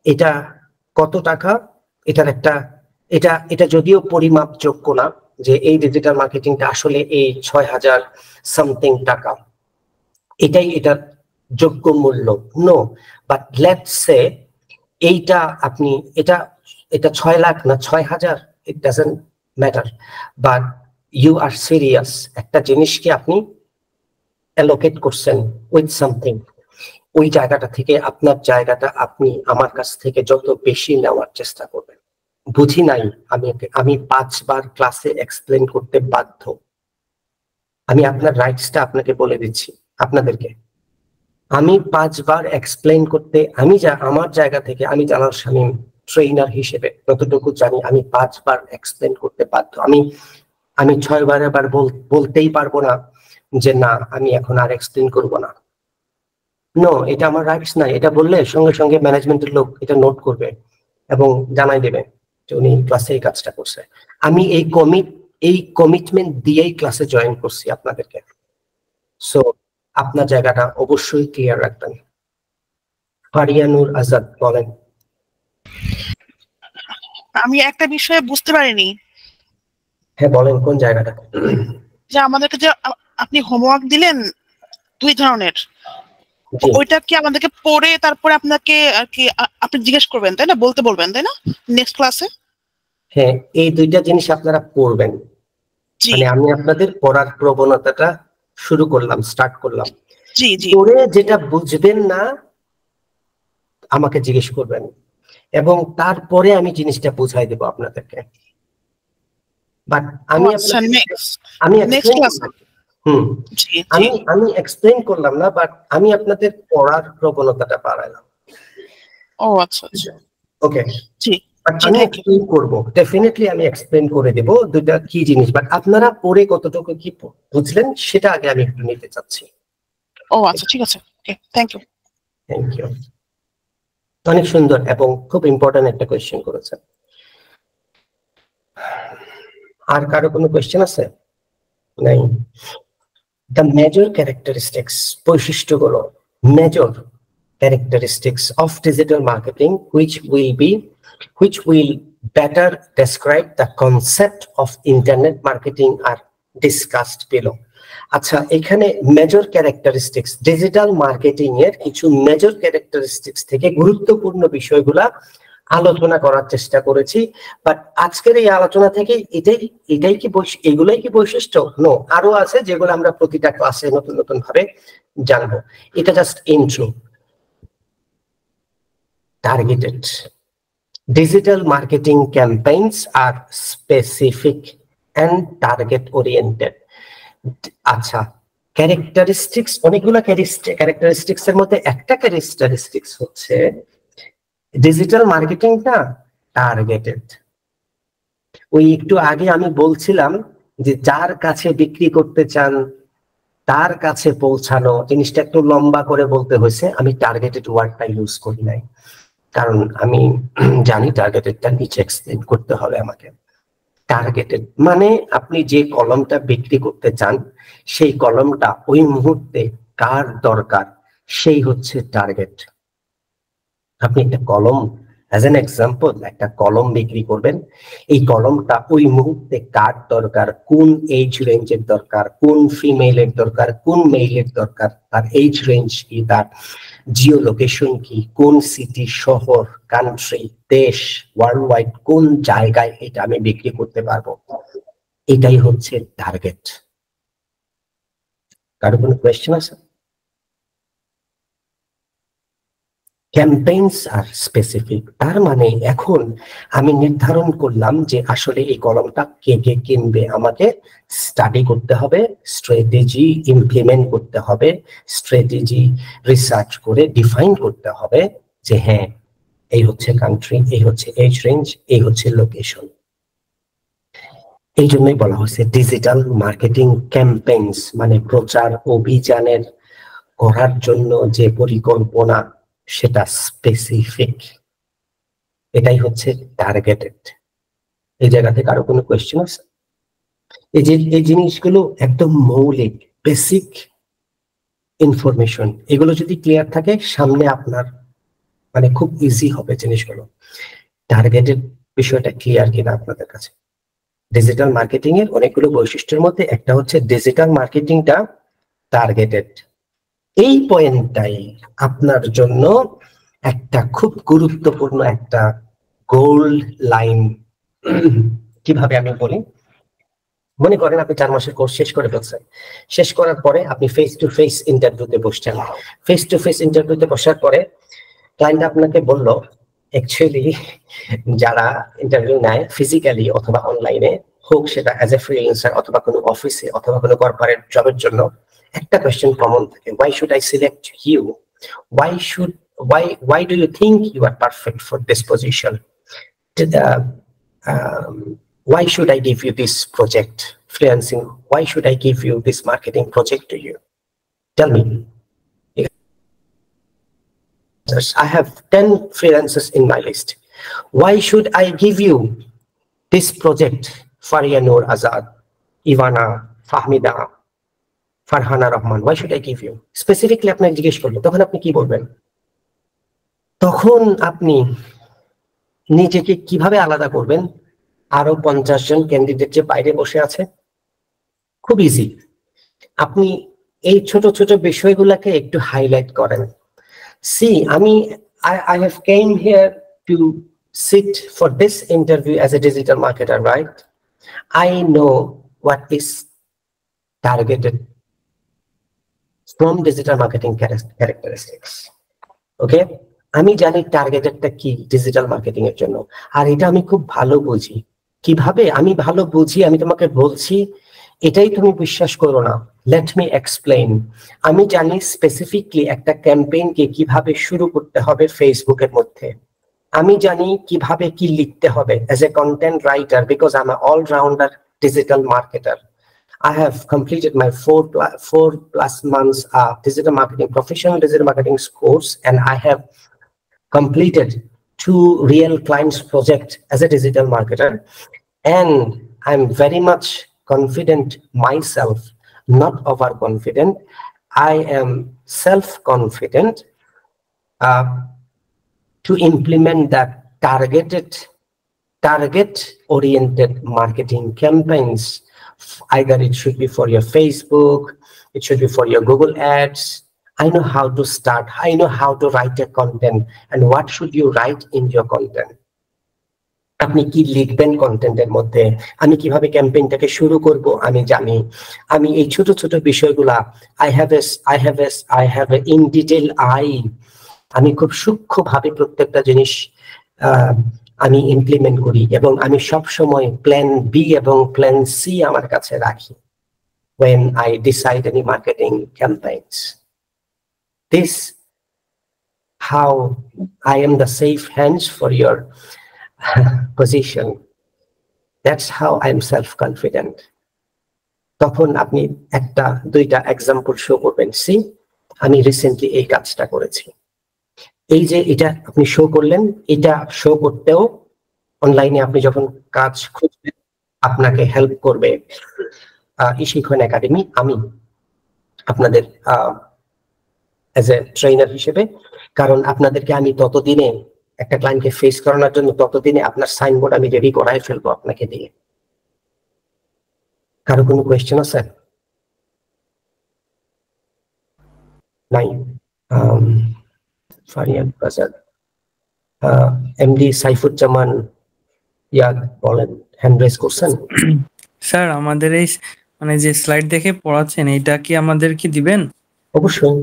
এটা কত টাকা, এটার একটা এটা এটা যদিও পরিমাপযোগ্য না যে এই ডিজিটাল মার্কেটিংটা আসলে এই 6,000 সামথিং টাকা, এটাই এটার যোগ্য মূল্য, নো। বাট লেটস সে এইটা আপনি এটা এটা 6 লাখ না 6,000, it doesn't matter, but you are serious, একটা জিনিসকে আপনি অ্যালোকেট করছেন উইথ সামথিং, ওই জায়গাটা থেকে আপনার জায়গাটা আপনি আমার কাছ থেকে যত বেশি নেওয়ার চেষ্টা করবেন। বুঝি নাই, আমি 5 বার ক্লাসে এক্সপ্লেন করতে বাধ্য। আমি আপনার রাইটসটা আপনাকে বলে দিচ্ছি, আপনাদেরকে আমি 5 বার এক্সপ্লেন করতে, আমার জায়গা থেকে আমি জানার স্বামী ট্রেনার হিসেবে যতটুকু জানি, আমি 5 বার এক্সপ্লেন করতে বাধ্য। আমি 6 বারের বার বলতেই পারবো না যে না আমি এখন আর এক্সপ্লেন করব না। নো, এটা আমার রাইটস নাই। এটা বললে সঙ্গে সঙ্গে ম্যানেজমেন্টের লোক এটা নোট করবে এবং জানাই দেবে যে উনি ক্লাসে এই কাজটা করছে। আমি এই কমিটমেন্ট দিয়েই ক্লাসে জয়েন করছি আপনাদেরকে। সো আপনার জায়গাটা অবশ্যই ক্লিয়ার রাখবেন। ফারিয়ানুর আজাদ বলেন। আমি একটা বিষয়ে বুঝতে পারিনি হ্যাঁ বলেন, কোন জায়গাটা? যে আমাদেরকে যে আপনি হোমওয়ার্ক দিলেন 2 ধরনের, জি ওইটা কি আমাদেরকে পড়ে তারপরে আপনাকে আর কি আপনি জিজ্ঞেস করবেন তাই না, বলতে বলবেন তাই না নেক্সট ক্লাসে? হ্যাঁ, এই দুইটা জিনিস আপনারা পড়বেন। জি মানে আমি আপনাদের পড়ার প্রবণতাটা স্টার্ট করলাম। জি জি পড়ে যেটা বুঝবেন না আমাকে জিজ্ঞেস করবেন এবং তারপরে আমি জিনিসটা বুঝাই দেব আপনাদেরকে। বাট আমি আচ্ছা আমি নেক্সট explain ক্লাস। করলাম। হুম, জি জি আমি এক্সপ্লেইন করলাম না, বাট আমি আপনাদের পড়ার প্রবণতাটা বাড়াইলাম। ও আচ্ছা আচ্ছা ওকে, জি জি আমি থ্যাংক ইউ। এক্সপ্লেইন করব, ডেফিনেটলি আমি এক্সপ্লেইন করে দেব দুইটা কি জিনিস, বাট আপনারা পড়ে কতটুকু কি বুঝলেন সেটা আগে আমি একটু নিতে চাচ্ছি। ও আচ্ছা ঠিক আছে, okay thank you. Thank you. অনেক সুন্দর এবং খুব ইম্পর্টেন্ট একটা কোয়েশ্চেন করেছেন। আর কারো কোনো কোয়েশ্চেন আছে? নাই। দ্য মেজর ক্যারেক্টারিস্টিক্স, বৈশিষ্ট্যগুলো, major characteristics of digital marketing which will better describe the concept of internet marketing are discussed below. আচ্ছা, এখানে মেজর ক্যারেক্টারিস্টিক্স, ডিজিটাল মার্কেটিং এর কিছু মেজর ক্যারেক্টারিস্টিক্স থেকে গুরুত্বপূর্ণ বিষয়গুলা আলোচনা করার চেষ্টা করেছি। বাট আজকের এই আলোচনা থেকে এগুলাই কি বৈশিষ্ট্য? নো, আরো আছে যেগুলো আমরা প্রতিটা ক্লাসে নতুন নতুন ভাবে জানবো। এটা just intro. Targeted. Digital marketing campaigns are specific and target oriented. আচ্ছা, ক্যারেক্টারিস্টিক্স, অনেকগুলো ক্যারেক্টারিস্টিক্স এর মধ্যে একটা ক্যারেক্টারিস্টিক্স হচ্ছে ডিজিটাল মার্কেটিংটা টার্গেটেড। ওই একটু আগে আমি বলছিলাম যে যার কাছে বিক্রি করতে চান তার কাছে পৌঁছানো, জিনিসটা একটু লম্বা করে বলতে হয়েছে। আমি টার্গেটেড ওয়ার্ডটা ইউজ করি নাই, কারণ আমি জানি টার্গেটেডটা নিচে এক্সপ্লেন করতে হবে আমাকে। টার্গেটেড মানে আপনি যে কলমটা বিক্রি করতে চান সেই কলমটা ওই মুহূর্তে কার দরকার সেই হচ্ছে টার্গেট। আপনি একটা কলম, অ্যাজ এন এক্সাম্পল, একটা কলম বিক্রি করবেন, এই কলমটা ওই মুহূর্তে কার দরকার, কোন এজ রেঞ্জের দরকার, কোন ফিমেলের দরকার, কোন মেইলের দরকার, তার এজ রেঞ্জ কি, তার জিও লোকেশন কি, কোন সিটি, শহর, কান্ট্রি, দেশ, ওয়ার্ল্ড ওয়াইড কোন জায়গায় এটা আমি বিক্রি করতে পারবো, এটাই হচ্ছে টার্গেট। কারো কোনো কোয়েশ্চেন আছে? ক্যাম্পেইনস আর স্পেসিফিক, তার মানে এখন আমি নির্ধারণ করলাম যে আসলে এই কলমটা কে কে কিনবে, আমাকে স্টাডি করতে হবে, স্ট্র্যাটেজি ইমপ্লিমেন্ট করতে হবে, স্ট্র্যাটেজি রিসার্চ করে ডিফাইন করতে হবে যে হ্যাঁ এই হচ্ছে কান্ট্রি, এই হচ্ছে এজ রেঞ্জ, এই হচ্ছে লোকেশন। এই জন্যই বলা হয়েছে ডিজিটাল মার্কেটিং ক্যাম্পেইনস, মানে প্রচার অভিযানের করার জন্য যে পরিকল্পনা সেটা স্পেসিফিক, এটাই হচ্ছে টার্গেটেড। এই জায়গা থেকে আরো কোনো কোয়েশ্চেন আছে? এই জিনিসগুলো একদম মৌলিক, বেসিক ইনফরমেশন, এগুলো যদি ক্লিয়ার থাকে সামনে আপনার মানে খুব ইজি হবে জিনিসগুলো। টার্গেটেড বিষয়টা ক্লিয়ার কিনা আপনাদের কাছে? ডিজিটাল মার্কেটিং এর অনেকগুলো বৈশিষ্ট্যের মধ্যে একটা হচ্ছে ডিজিটাল মার্কেটিংটা টার্গেটেড। এই পয়েন্টটাই আপনার জন্য একটা খুব গুরুত্বপূর্ণ একটা গোল্ড লাইন। কিভাবে আমি বলি, মনে করেন আপনি 4 মাসের কোর্স শেষ করে ফেলছেন, শেষ করার পরে আপনি ফেস টু ফেস ইন্টারভিউতে বসছেন। ফেস টু ফেস ইন্টারভিউতে বসার পরে ক্লায়েন্ট আপনাকে বলল, অ্যাকচুয়ালি যারা ইন্টারভিউ নেয় ফিজিক্যালি অথবা অনলাইনে হোক, সেটা অ্যাজ এ ফ্রিল্যান্সার অথবা কোনো অফিসে অথবা কোনো কর্পোরেট জবের জন্য একটা কোয়েশ্চেন কমন থাকে, why should I select you? Why do you think you are perfect for this position? Why should I give you this project, freelancing? Why should I give you this marketing project to you? Tell me. I have 10 freelancers in my list. Why should I give you this project? Faria Noor Azad, Ivana, Fahmida, Farhana Rahman. Why should I give you? Specifically আপনাকে জিজ্ঞেস করলো, তখন আপনি কি বলবেন? তখন আপনি নিজেকে কিভাবে আলাদা করবেন আরো 50 জন ক্যান্ডিডেট যে বাইরে বসে আছে? খুব ইজি, আপনি এই ছোট ছোট বিষয়গুলোকে একটু হাইলাইট করেন। See, I have came here to sit for this interview as a digital marketer, right? I know what is targeted from digital marketing characteristics. Okay? আমি জানি টার্গেটেডটা কি ডিজিটাল মার্কেটিং এর জন্য, আর এটা আমি খুব ভালো বুঝি। কিভাবে আমি ভালো বুঝি আমি তোমাকে বলছি, এটাই তুমি বিশ্বাস করো না। Let me explain. আমি জানি স্পেসিফিকলি একটা ক্যাম্পেইনকে কিভাবে শুরু করতে হবে ফেসবুকের মধ্যে। আমি জানি কিভাবে কি লিখতে হবে as a content writer, because I am all rounder digital marketer. I have completed my 4+ months digital marketing, professional digital marketing course, and I have completed 2 real clients project as a digital marketer. And I'm very much confident myself, not overconfident. I am self-confident to implement that target-oriented marketing campaigns. Either it should be for your Facebook, it should be for your Google ads. I know how to start. I know how to write a content and what should you write in your content. আপনি কি লিখবেন কন্টেন্টের মধ্যে, আমি কিভাবে ক্যাম্পেইনটাকে শুরু করব আমি জানি। আমি এই ছোট ছোট বিষয়গুলা I have a in detail eye. আমি খুব সূক্ষ্মভাবে প্রত্যেকটা জিনিস আমি ইমপ্লিমেন্ট করি, এবং আমি সব সময় প্ল্যান বি এবং প্ল্যান সি আমার কাছে রাখি when I decide any marketing campaigns. This how I am the safe hands for your position. That's how I am self-confident. তখন আপনি 1-2টা এক্সাম্পল শো করবেন, সি আমি রিসেন্টলি এই কাজটা করেছি। এই যে এটা আপনি শো করলেন, এটা শো করতেও অনলাইনে আপনি যখন কাজ খুঁজবেন আপনাকে হেল্প করবে ইশিখন একাডেমি। আমি আপনাদের অ্যাজ এ ট্রেনার হিসেবে, কারণ আপনাদেরকে আমি ততদিনে একটা ক্লায়েন্টকে ফেস করানোর জন্য ততদিনে আপনার সাইনবোর্ড আমি রেডি করাই ফেলবো আপনাকে দিয়ে। কারো কোনো কোয়েশ্চেন আছে? নাই? ফারিয়ান বাজার, এমডি সাইফুজ্জামান ইয়াদ বলেন, হ্যান্ড রেজ করছেন। স্যার আমাদের এই মানে যে স্লাইড দেখে পড়াচ্ছেন এটা কি আমাদের কি দিবেন? অবশ্যই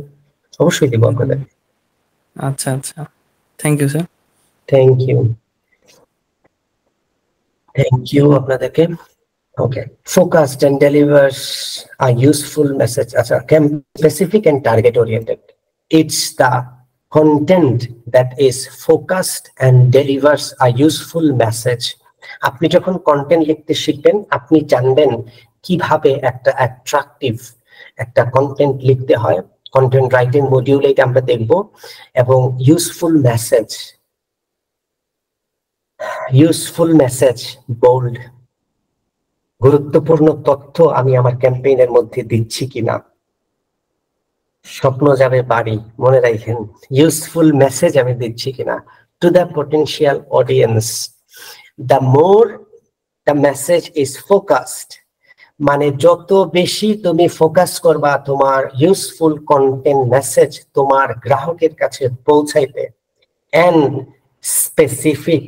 অবশ্যই দিব আপনাদের। আচ্ছা আচ্ছা, thank you sir. Thank you আপনাদেরকে। Okay, focused and delivers a useful message. Specific and target oriented. It's the content that is focused and delivers a useful message. আপনি যখন কন্টেন্ট লিখতে শিখবেন আপনি জানবেন কিভাবে একটা অ্যাট্রাকটিভ একটা কন্টেন্ট লিখতে হয়। কন্টেন্ট রাইটিং মডিউলে এটা আমরা দেখব। এবং ইউজফুল মেসেজ বোল্ড, গুরুত্বপূর্ণ তথ্য আমি আমার ক্যাম্পেইনের মধ্যে দিচ্ছি কিনা, স্বপ্ন যাবে বাড়ি, মনে রাখেন ইউজফুল মেসেজ আমি দিচ্ছি কিনা to the potential audience. The more the message is focused, মানে যত বেশি তুমি ফোকাস করবা তোমার ইউজফুল কন্টেন্ট মেসেজ তোমার গ্রাহকের কাছে পৌঁছাইতে, এন্ড স্পেসিফিক,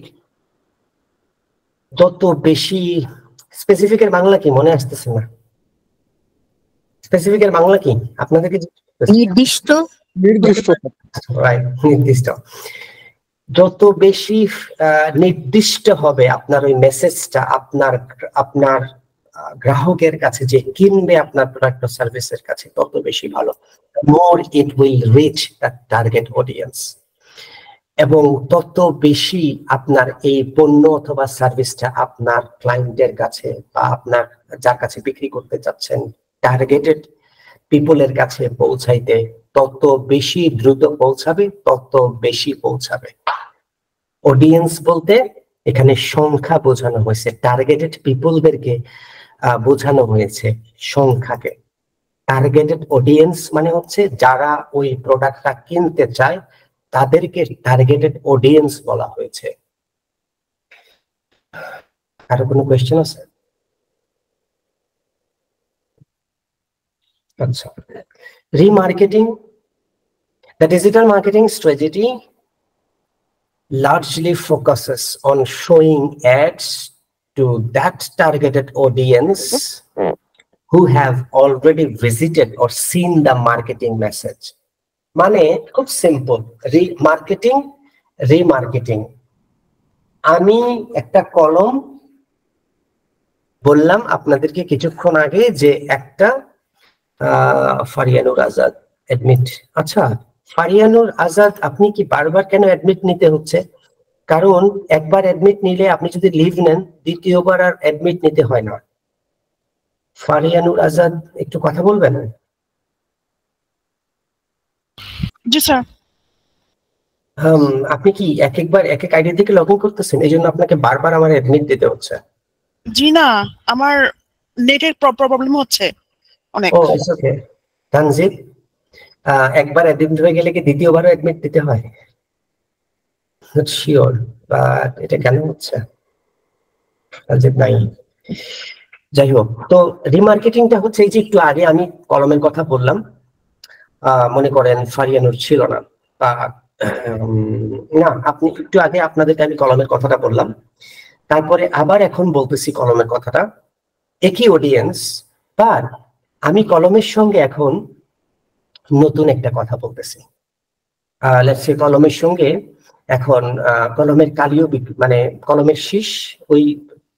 যত বেশি, স্পেসিফিকের বাংলা কি মনে আসতেছে না, স্পেসিফিকের বাংলা কি আপনাদেরকে নির্দিষ্ট। রাইট, নির্দিষ্ট। যত বেশি নির্দিষ্ট হবে আপনার ওই মেসেজটা আপনার আপনার গ্রাহকের কাছে, যে কিনবে আপনার প্রোডাক্ট ও সার্ভিসের কাছে, তত বেশি ভালো। More it will reach the target audience, এবং তত বেশি আপনার এই পণ্য অথবা সার্ভিসটা আপনার ক্লায়েন্টের কাছে বা আপনার যার কাছে বিক্রি করতে চাচ্ছেন টার্গেটেড পিপলের কাছে পৌঁছাইতে তত বেশি দ্রুত পৌঁছাবে, তত বেশি পৌঁছাবে। অডিয়েন্স বলতে এখানে সংখ্যা বোঝানো হয়েছে, টার্গেটেড পিপলদেরকে বোঝানো হয়েছে, সংখ্যাকে। টার্গেটেড অডিয়েন্স মানে হচ্ছে যারা ওই প্রোডাক্টটা কিনতে চায় তাদেরকে টার্গেটেড অডিয়েন্স বলা হয়েছে। আরো কোনো কোয়েশ্চেন আছে? আচ্ছা, remarketing. The digital marketing strategy largely focuses on showing ads to that targeted audience who have already visited or seen the marketing message. মানে খুব সিম্পল, রিমার্কেটিং। আমি একটা কলম বললাম আপনাদেরকে কিছুক্ষণ আগে যে একটা ফারিয়ানুর আজাদ অ্যাডমিট। আচ্ছা, ফারিয়ানুর আজাদ আপনি কি বারবার কেন অ্যাডমিট নিতে হচ্ছে? কারণ একবার অ্যাডমিট নিলে আপনি যদি লিভ নেন দ্বিতীয়বার আর অ্যাডমিট নিতে হয় না। ফারিয়ানুর আজাদ একটু কথা বলবেন? জি স্যার। আপনি কি এক একবার এক এক আইডি থেকে লগ ইন করতেছেন, এই জন্য আপনাকে বারবার আমার অ্যাডমিট দিতে হচ্ছে? জি না, আমার নেটের প্রবলেম হচ্ছে অনেক। ও ইটস ওকে। তানজিব, একবার অ্যাডমিট হয়ে গেলে কি দ্বিতীয়বারও অ্যাডমিট দিতে হয়? নট শিওর, বাট এটা কেন হচ্ছে? তানজিব নাই। যাই হোক, তো রিমার্কেটিংটা হচ্ছে এই যে একটু আগে আমি কলমের কথা বললাম, মনে করেন ফারিয়ানুর ছিল না, বা না আপনি একটু আগে আপনাদেরকে আমি কলমের কথাটা বললাম, তারপরে আবার এখন বলতেছি কলমের কথাটা, একই অডিয়েন্স, বাট আমি কলমের সঙ্গে এখন নতুন একটা কথা বলতেছি। লেটস সে কলমের সঙ্গে এখন কলমের কালিও মানে কলমের শীষ, ওই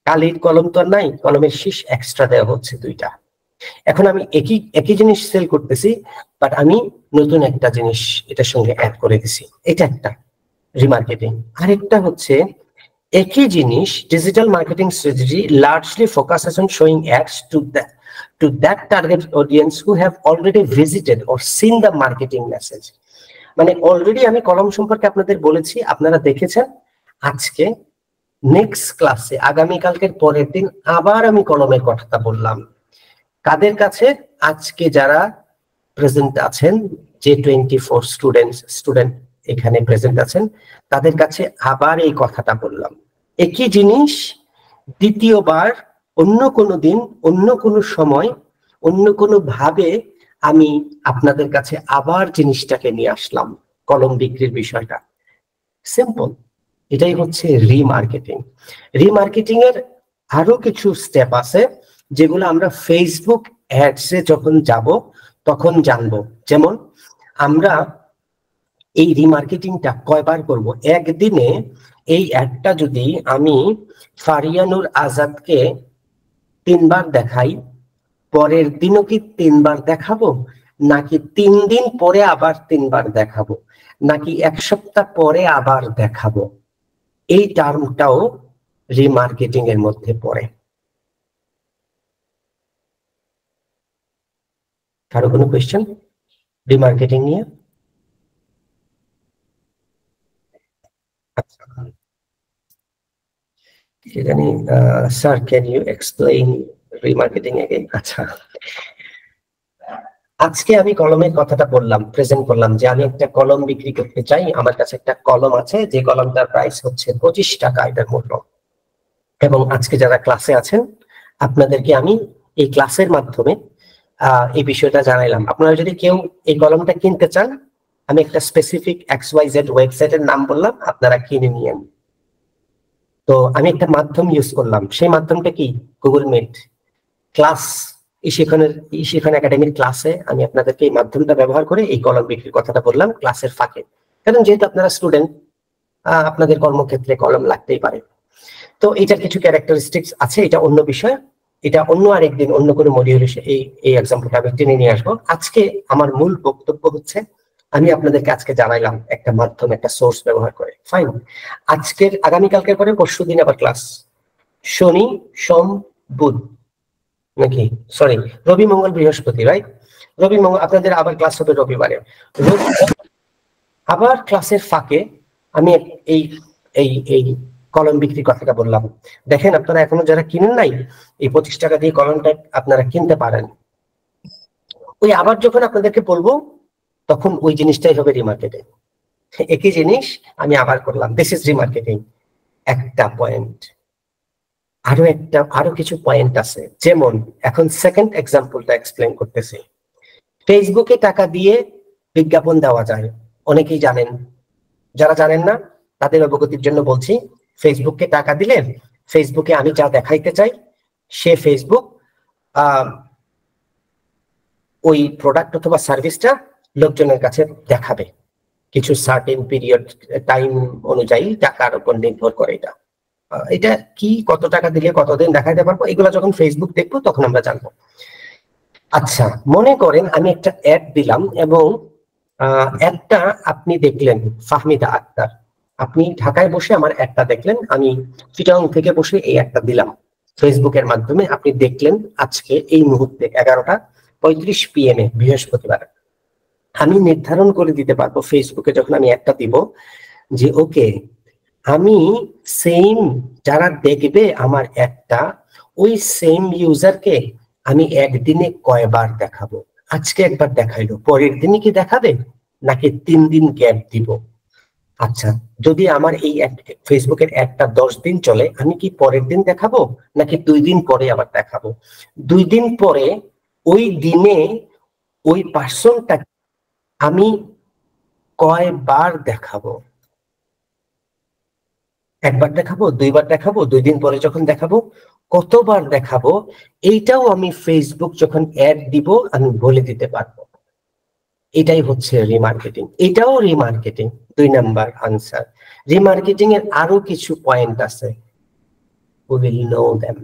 কালির কলম তো নাই, কলমের শীষ এক্সট্রা দেওয়া হচ্ছে দুইটা। এখন আমি একই জিনিস সেল করতেছি, বাট আমি নতুন একটা জিনিস এটার সঙ্গে অ্যাড করে দিছি। এটা একটা রিমার্কেটিং। আরেকটা হচ্ছে একই জিনিস, digital marketing strategy largely focuses on showing ads to that target audience who have already visited or seen the marketing message. মানে অলরেডি আমি কলম সম্পর্কে আপনাদের বলেছি, আপনারা দেখেছেন। আজকে নেক্সট ক্লাসে আগামীকালকের পরের দিন আবার আমি কলমের কথাটা বললাম। কাদের কাছে? আজকে যারা প্রেজেন্ট আছেন, যে 24 স্টুডেন্ট এখানে প্রেজেন্ট আছেন, তাদের কাছে আবার এই কথাটা বললাম। একই জিনিস দ্বিতীয়বার অন্য কোনো দিন, অন্য কোনো সময়, অন্য কোনো ভাবে আমি আপনাদের কাছে আবার জিনিসটাকে নিয়ে আসলাম, কলম বিক্রির বিষয়টা। সিম্পল, এটাই হচ্ছে রিমার্কেটিং। রিমার্কেটিং এর আরো কিছু স্টেপ আছে যেগুলো আমরা ফেসবুক অ্যাডসে যখন যাব তখন জানবো। যেমন আমরা এই রিমার্কেটিংটা কয়বার করব? একদিনে এই অ্যাডটা যদি আমি ফারিয়ানুর আজাদকে 3 বার দেখাই, পরের দিনও কি 3 বার দেখাবো, নাকি 3 দিন পরে আবার 3 বার দেখাবো, নাকি 1 সপ্তাহ পরে আবার দেখাবো? এই টার্মটাও রিমার্কেটিং এর মধ্যে পড়ে। কারো কোনো কোয়েশ্চেন রিমার্কেটিং নিয়ে? জানি sir, can you explain remarketing again? আচ্ছা, আজকে আমি কলমের কথাটা বললাম, প্রেজেন্ট করলাম যে আমি একটা কলম বিক্রি করতে চাই, আমার কাছে একটা কলম আছে যে কলমটার প্রাইস হচ্ছে 25 টাকা এটার মূল্য। এবং আজকে যারা ক্লাসে আছেন আপনাদেরকে আমি এই ক্লাসের মাধ্যমে এই বিষয়টা জানাইলাম। আপনারা যদি কেউ এই কলমটা কিনতে চান, আমি একটা স্পেসিফিক XYZ ওয়েবসাইটের নাম বললাম, আপনারা কিনে নিয়েন। তো আমি একটা মাধ্যম ইউজ করলাম, সেই মাধ্যমটা কি? Google Meet class. শিখন একাডেমির ক্লাসে আমি আপনাদেরকে এই মাধ্যমটা ব্যবহার করে এই কলম বিক্রির কথাটা বললাম ক্লাসের ফাঁকে, কারণ যেহেতু আপনারা স্টুডেন্ট, আপনাদের কর্মক্ষেত্রে কলম লাগতেই পারে। তো এটার কিছু ক্যারেক্টারিস্টিক্স আছে, এটা অন্য বিষয়, এটা অন্য আরেকদিন অন্য কোনো মডিউলে এই এক্সাম্পলটা আমি টেনে নিয়ে আসবো। আজকে আমার মূল বক্তব্য হচ্ছে আমি আপনাদেরকে আজকে জানাইলাম একটা মাধ্যম, একটা সোর্স ব্যবহার করে। ফাইন, আজকের আগামীকালকের পরে পরশু দিন আবার ক্লাস, শনি সোম বুধ নাকি সরি রবি মঙ্গল বৃহস্পতি, রাইট? রবি মঙ্গল আপনাদের আবার ক্লাস হবে রবিবারে। আবার ক্লাসের ফাঁকে আমি এই এই এই কলম বিক্রির কথাটা বললাম। দেখেন আপনারা এখনো যারা কিনেন নাই, এই 25 টাকা দিয়ে কলমটা আপনারা কিনতে পারেন। ওই আবার যখন আপনাদেরকে বলবো তখন ওই জিনিসটাই হবে রিমার্কেটিং। একই জিনিস আমি আবার করলাম, দিস ইজ রিমার্কেটিং। একটা পয়েন্ট, আরো কিছু পয়েন্ট আছে, যেমন এখন সেকেন্ড এক্সাম্পলটা এক্সপ্লেন করতেছি। ফেসবুকে টাকা দিয়ে বিজ্ঞাপন দেওয়া যায়, অনেকেই জানেন। যারা জানেন না তাদের অবগতির জন্য বলছি, ফেসবুককে টাকা দিলে ফেসবুকে আমি যা দেখাইতে চাই সে ফেসবুক ওই প্রোডাক্ট অথবা সার্ভিসটা লোকজনের কাছে দেখাবে কিছু সার্টেন পিরিয়ড টাইম অনুযায়ী, টাকার উপর নির্ভর করে। এটা কি, কত টাকা দিলে কতদিন দেখাইতে পারবো, এগুলো যখন ফেসবুক দেখবো তখন আমরা জানবো। আচ্ছা, মনে করেন আমি একটা অ্যাড দিলাম এবং অ্যাডটা আপনি দেখলেন, ফাহমিদা আক্তার, আপনি ঢাকায় বসে আমার অ্যাডটা দেখলেন, আমি চিটাগং থেকে বসে এই অ্যাডটা দিলাম ফেসবুকের মাধ্যমে, আপনি দেখলেন আজকে এই মুহূর্তে 11:35 PM বৃহস্পতিবার। আমি নির্ধারণ করে দিতে পারবো ফেসবুকে যখন আমি অ্যাডটা দিব যে ওকে, আমি সেম যারা দেখবে আমার অ্যাডটা, ওই সেম ইউজারকে আমি একদিনে কয়বার দেখাবো। আজকে একবার দেখাইলো, পরের দিনই কি দেখাবে নাকি 3 দিন গ্যাপ দিব? আচ্ছা, যদি আমার এই ফেসবুকের অ্যাডটা 10 দিন চলে, আমি কি পরের দিন দেখাবো নাকি 2 দিন পরে আবার দেখাবো? 2 দিন পরে ওই দিনে ওই পার্সনটা আমি কয়বার দেখাবো? একবার দেখাবো, দুইবার দেখাবো, 2 দিন পরে যখন দেখাবো কতবার দেখাবো, এইটাও আমি ফেসবুক যখন অ্যাড দিব আমি বলে দিতে পারবো। এটাই হচ্ছে রিমার্কেটিং, এটাও রিমার্কেটিং। 2 number answer. রিমার্কেটিং এর আরো কিছু পয়েন্ট আছে, we will know them।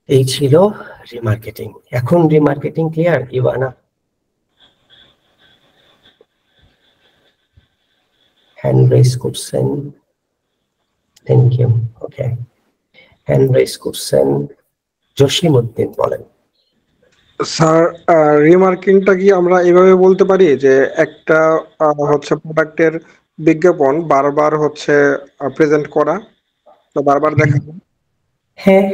এই ছিল রিমার্কেটিং। এখন remarketing clear Ivana? Hand raise করছেন, thank you. Okay, hand raise করছেন জসিমউদ্দিন, বলেন। স্যার, রিমার্কিংটা কি আমরা এভাবে বলতে পারি যে একটা হচ্ছে প্রোডাক্টের বিজ্ঞাপন বারবার হচ্ছে প্রেজেন্ট করা বা বারবার দেখানো? হ্যাঁ,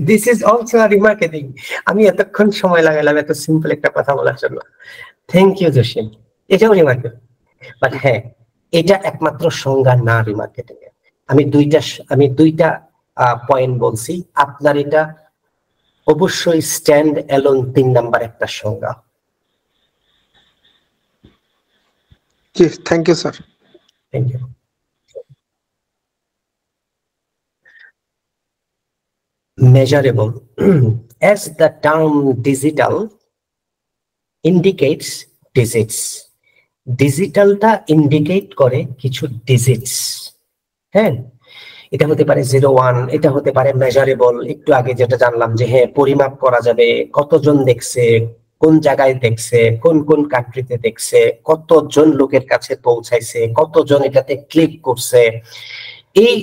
দিস ইজ অলসো রিমার্কেটিং। আমি এতক্ষণ সময় লাগালাম এত সিম্পল একটা কথা বলার জন্য, থ্যাংক ইউ জসিম। এটাও রিমার্কেটিং, বাট হ্যাঁ, এটা একমাত্র সংজ্ঞা না রিমার্কেটিং এর। আমি দুইটা পয়েন্ট বলছি, আপনার এটা অবশ্যই স্ট্যান্ড অ্যালোন 3 নাম্বার একটা সংজ্ঞা। জি, thank you sir. Thank you. Measurable. As the term digital indicates digits, ডিজিটালটা ইন্ডিকেট করে কিছু ডিজিটস। হ্যাঁ, এটা হতে পারে 01, এটা হতে পারে মেজারেবল। একটু আগে যেটা জানলাম যে হ্যাঁ, পরিমাপ করা যাবে, কতজন দেখছে, কোন জায়গায় দেখছে, কোন কোন কান্ট্রিতে দেখছে, কতজন লোকের কাছে পৌঁছাইছে, কতজন এটাতে ক্লিক করছে। এই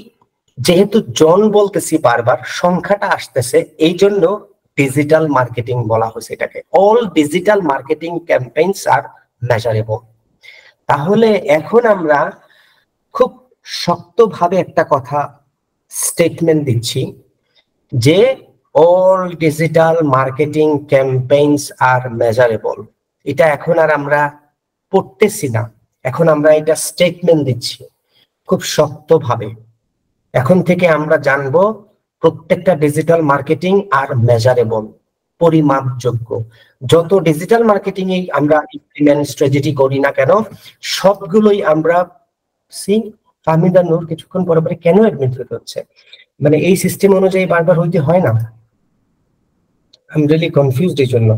যেহেতু জন বলতেছি বারবার, সংখ্যাটা আসতেছে, এই জন্য ডিজিটাল মার্কেটিং বলা হয়েছে এটাকে। অল ডিজিটাল মার্কেটিং ক্যাম্পেইনস আর মেজারেবল। তাহলে এখন আমরা খুব শক্তভাবে একটা কথা স্টেটমেন্ট দিচ্ছি যে অল ডিজিটাল মার্কেটিং ক্যাম্পেইনস আর মেজারেবল। এটা এখন আর আমরা পড়তেছি না, এখন আমরা এটা স্টেটমেন্ট দিচ্ছি খুব শক্তভাবে। এখন থেকে আমরা জানবো প্রত্যেকটা ডিজিটাল মার্কেটিং আর মেজারেবল, পরিমাপযোগ্য। যত ডিজিটাল মার্কেটিং এ আমরা ইমপ্লিমেন্ট স্ট্র্যাটেজি করি না কেন, সবগুলোই আমরা ফাহমিদা নূর কিছুক্ষণ পরে পরে কেন অ্যাডমিট হতে হচ্ছে, মানে এই সিস্টেম অনুযায়ী বারবার হইতে হয় না। আই এম রিয়েলি কনফিউজড এই জন্য।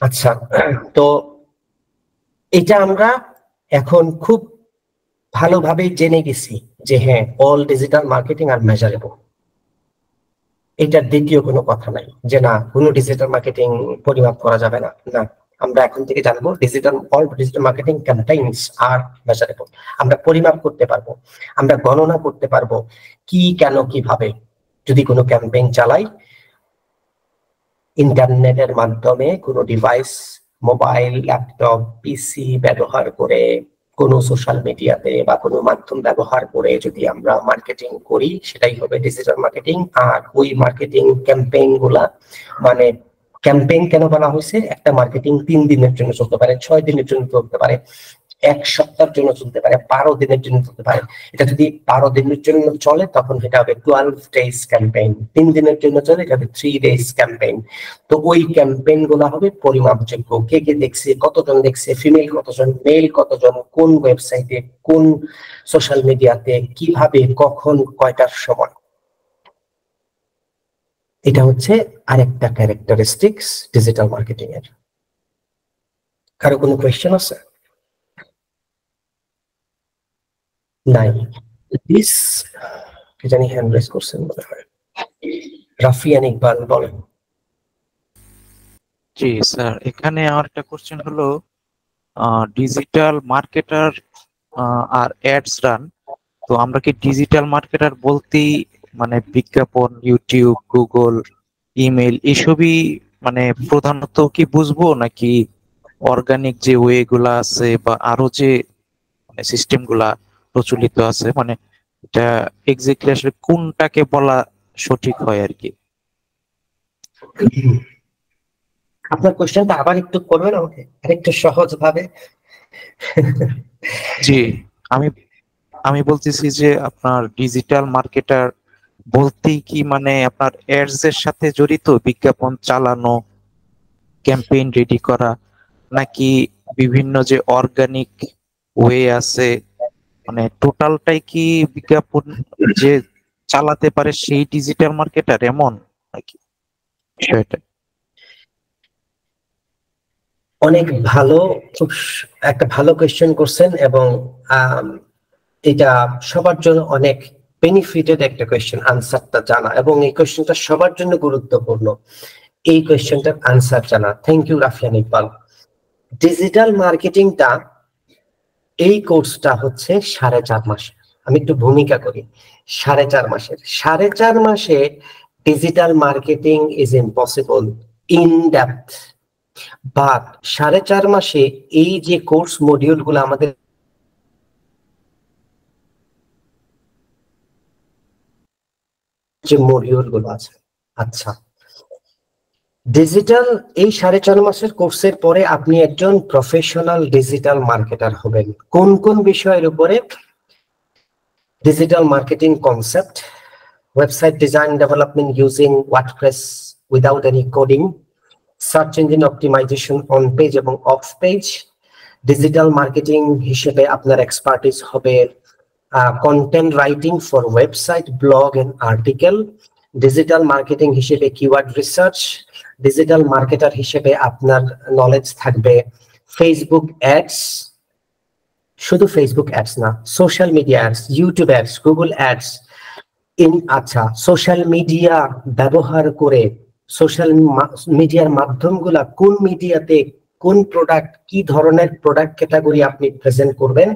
আচ্ছা, তো এটা আমরা এখন খুব ভালোভাবে জেনে গেছি যে হ্যাঁ, অল ডিজিটাল মার্কেটিং আর মেজারেবল। এটার দ্বিতীয় কোনো কথা নাই যে না, কোনো ডিজিটাল মার্কেটিং পরিমাপ করা যাবে না। না, আমরা এখন থেকে জানবো অল ডিজিটাল মার্কেটিং ক্যাম্পেইনস আর মেজারেবল। আমরা পরিমাপ করতে পারবো, আমরা গণনা করতে পারবো কি, কেন, কিভাবে। যদি কোনো ক্যাম্পেইন চালাই ইন্টারনেটের মাধ্যমে, কোনো ডিভাইস, মোবাইল, ল্যাপটপ, পিসি ব্যবহার করে, কোনো সোশ্যাল মিডিয়াতে বা কোনো মাধ্যম ব্যবহার করে যদি আমরা মার্কেটিং করি, সেটাই হবে ডিজিটাল মার্কেটিং। আর ওই মার্কেটিং ক্যাম্পেইন গুলা, মানে ক্যাম্পেইন কেন বলা হয়েছে, একটা মার্কেটিং 3 দিনের জন্য চলতে পারে, 6 দিনের জন্য চলতে পারে, 1 সপ্তাহের জন্য চলতে পারে, 12 দিনের জন্য চলতে পারে। এটা যদি 12 দিনের জন্য চলে তখন সেটা হবে 12 ডেজ ক্যাম্পেইন। 3 দিনের জন্য চলে এটা হবে 3 ডেজ ক্যাম্পেইন। তো ওই ক্যাম্পেইন গুলো হবে পরিমাপযোগ্য। কে কে দেখছে, কতজন দেখছে, ফিমেল কতজন, মেল কতজন, কোন ওয়েবসাইটে, কোন সোশ্যাল মিডিয়াতে, কিভাবে, কখন, কয়টার সময়। এটা হচ্ছে আরেকটা ক্যারেক্টারিস্টিক্স ডিজিটাল মার্কেটিং এর। কারো কোনো কোয়েশ্চেন আছে? নাই। দিস কি জানি হ্যান্ড রেজ করছেন মনে হয়, রাফিয়ান ইকবাল বলেন। জি স্যার, এখানে আমার একটা কোশ্চেন হলো, ডিজিটাল মার্কেটার আর অ্যাডস রান, তো আমরা কি ডিজিটাল মার্কেটার বলতেই মানে বিজ্ঞাপন, ইউটিউব, গুগল, ইমেল এসবই মানে প্রধানত কি বুঝবো, নাকি অর্গানিক যে ওয়ে গুলা আছে বা আরো যে সিস্টেম গুলা প্রচলিত আছে, মানে এটা এক্স্যাক্টলি আসলে কোনটাকে বলা সঠিক হয় আর কি? আপনার কোশ্চেনটা আবার একটু করবেন আমাকে আরেকটু সহজ ভাবে? জি, আমি আমি বলতেছি যে আপনার ডিজিটাল মার্কেটার বলতেই কি মানে আপনার অ্যাডস এর সাথে জড়িত, বিজ্ঞাপন চালানো, ক্যাম্পেইন রেডি করা, নাকি বিভিন্ন যে অর্গানিক ওয়ে আছে, মানে টোটালটাই কি বিজ্ঞাপন যে চালাতে পারে সেই ডিজিটাল মার্কেটার, এমন নাকি বিষয়টা? অনেক ভালো, খুব একটা ভালো কোয়েশ্চেন করছেন, এবং এটা সবার জন্য অনেক বেনিফিটেড একটা কোয়েশ্চেন, আনসারটা জানা, এবং এই কোয়েশ্চেনটা সবার জন্য গুরুত্বপূর্ণ। এই কোয়েশ্চেনটার আনসার জানা। Thank you Rafian Iqbal. Digital মার্কেটিংটা, এই কোর্সটা হচ্ছে 4.5 মাসের। আমি একটু ভূমিকা করি। 4.5 মাসের, 4.5 মাসে digital marketing is impossible in depth. But 4.5 মাসে এই যে কোর্স মডিউল গুলো আমাদের যে মডিউল গুলো আছে, আচ্ছা, ডিজিটাল এই 4.5 মাসের কোর্সের পরে আপনি একজন প্রফেশনাল ডিজিটাল মার্কেটার হবেন। কোন কোন বিষয়ের উপরে? Digital marketing concept, website design development using WordPress without any coding, search engine optimisation on page এবং অফ পেজ। ডিজিটাল মার্কেটিং হিসেবে আপনার এক্সপার্টিস হবে content writing for website, blog and article. Digital marketing হিসেবে কিওয়ার্ড রিসার্চ। ডিজিটাল মার্কেটার হিসেবে আপনার knowledge থাকবে Facebook ads, শুধু Facebook ads না, social media ads, YouTube ads, Google ads. আচ্ছা, সোশ্যাল মিডিয়া ব্যবহার করে সোশ্যাল মিডিয়ার মাধ্যমগুলা, কোন মিডিয়াতে কোন প্রোডাক্ট, কি ধরনের প্রোডাক্ট ক্যাটাগরি আপনি প্রেজেন্ট করবেন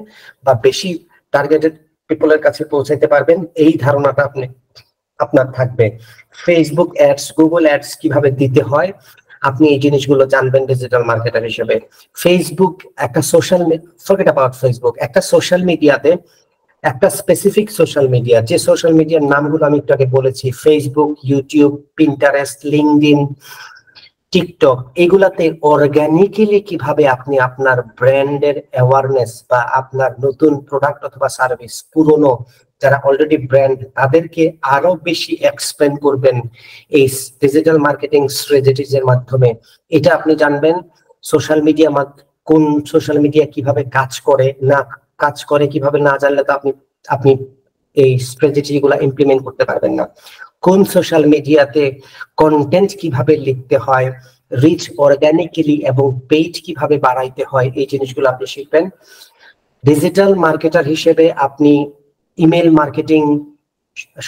বা বেশি টার্গেটেড পিপলের কাছে পৌঁছাতে পারবেন, এই ধারণাটা আপনার থাকবে। ফেসবুক অ্যাডস, গুগল অ্যাডস কিভাবে দিতে হয়, আপনি এই জিনিসগুলো জানবেন ডিজিটাল মার্কেটার হিসেবে। ফেসবুক একটা সোশ্যাল, ফরগেট অ্যাবাউট ফেসবুক, একটা সোশ্যাল মিডিয়াতে একটা স্পেসিফিক সোশ্যাল মিডিয়া, যে সোশ্যাল মিডিয়ার নামগুলো আমি একটু আগে বলেছি, Facebook, YouTube, Pinterest, LinkedIn, TikTok, এগুলাতে অর্গানিক্যালি কিভাবে আপনি আপনার ব্র্যান্ডের অ্যাওয়ারনেস বা আপনার নতুন প্রোডাক্ট অথবা সার্ভিস, পুরনো যারা অলরেডি ব্র্যান্ড তাদেরকে আরো বেশি এক্সপ্লেন করবেন এই ডিজিটাল মার্কেটিং স্ট্র্যাটেজিজ এর মাধ্যমে। এটা আপনি জানবেন সোশ্যাল মিডিয়া, কোন সোশ্যাল মিডিয়া কিভাবে কাজ করে কিভাবে না জানলে তো আপনি এই স্ট্র্যাটেজি গুলা ইমপ্লিমেন্ট করতে পারবেন না। কোন সোশ্যাল মিডিয়াতে কন্টেন্ট কিভাবে লিখতে হয়, রিচ অর্গানিক্যালি এবং পেইড কিভাবে বাড়াইতে হয়, এই জিনিসগুলো আপনি শিখবেন। ডিজিটাল মার্কেটার হিসেবে আপনি ইমেল মার্কেটিং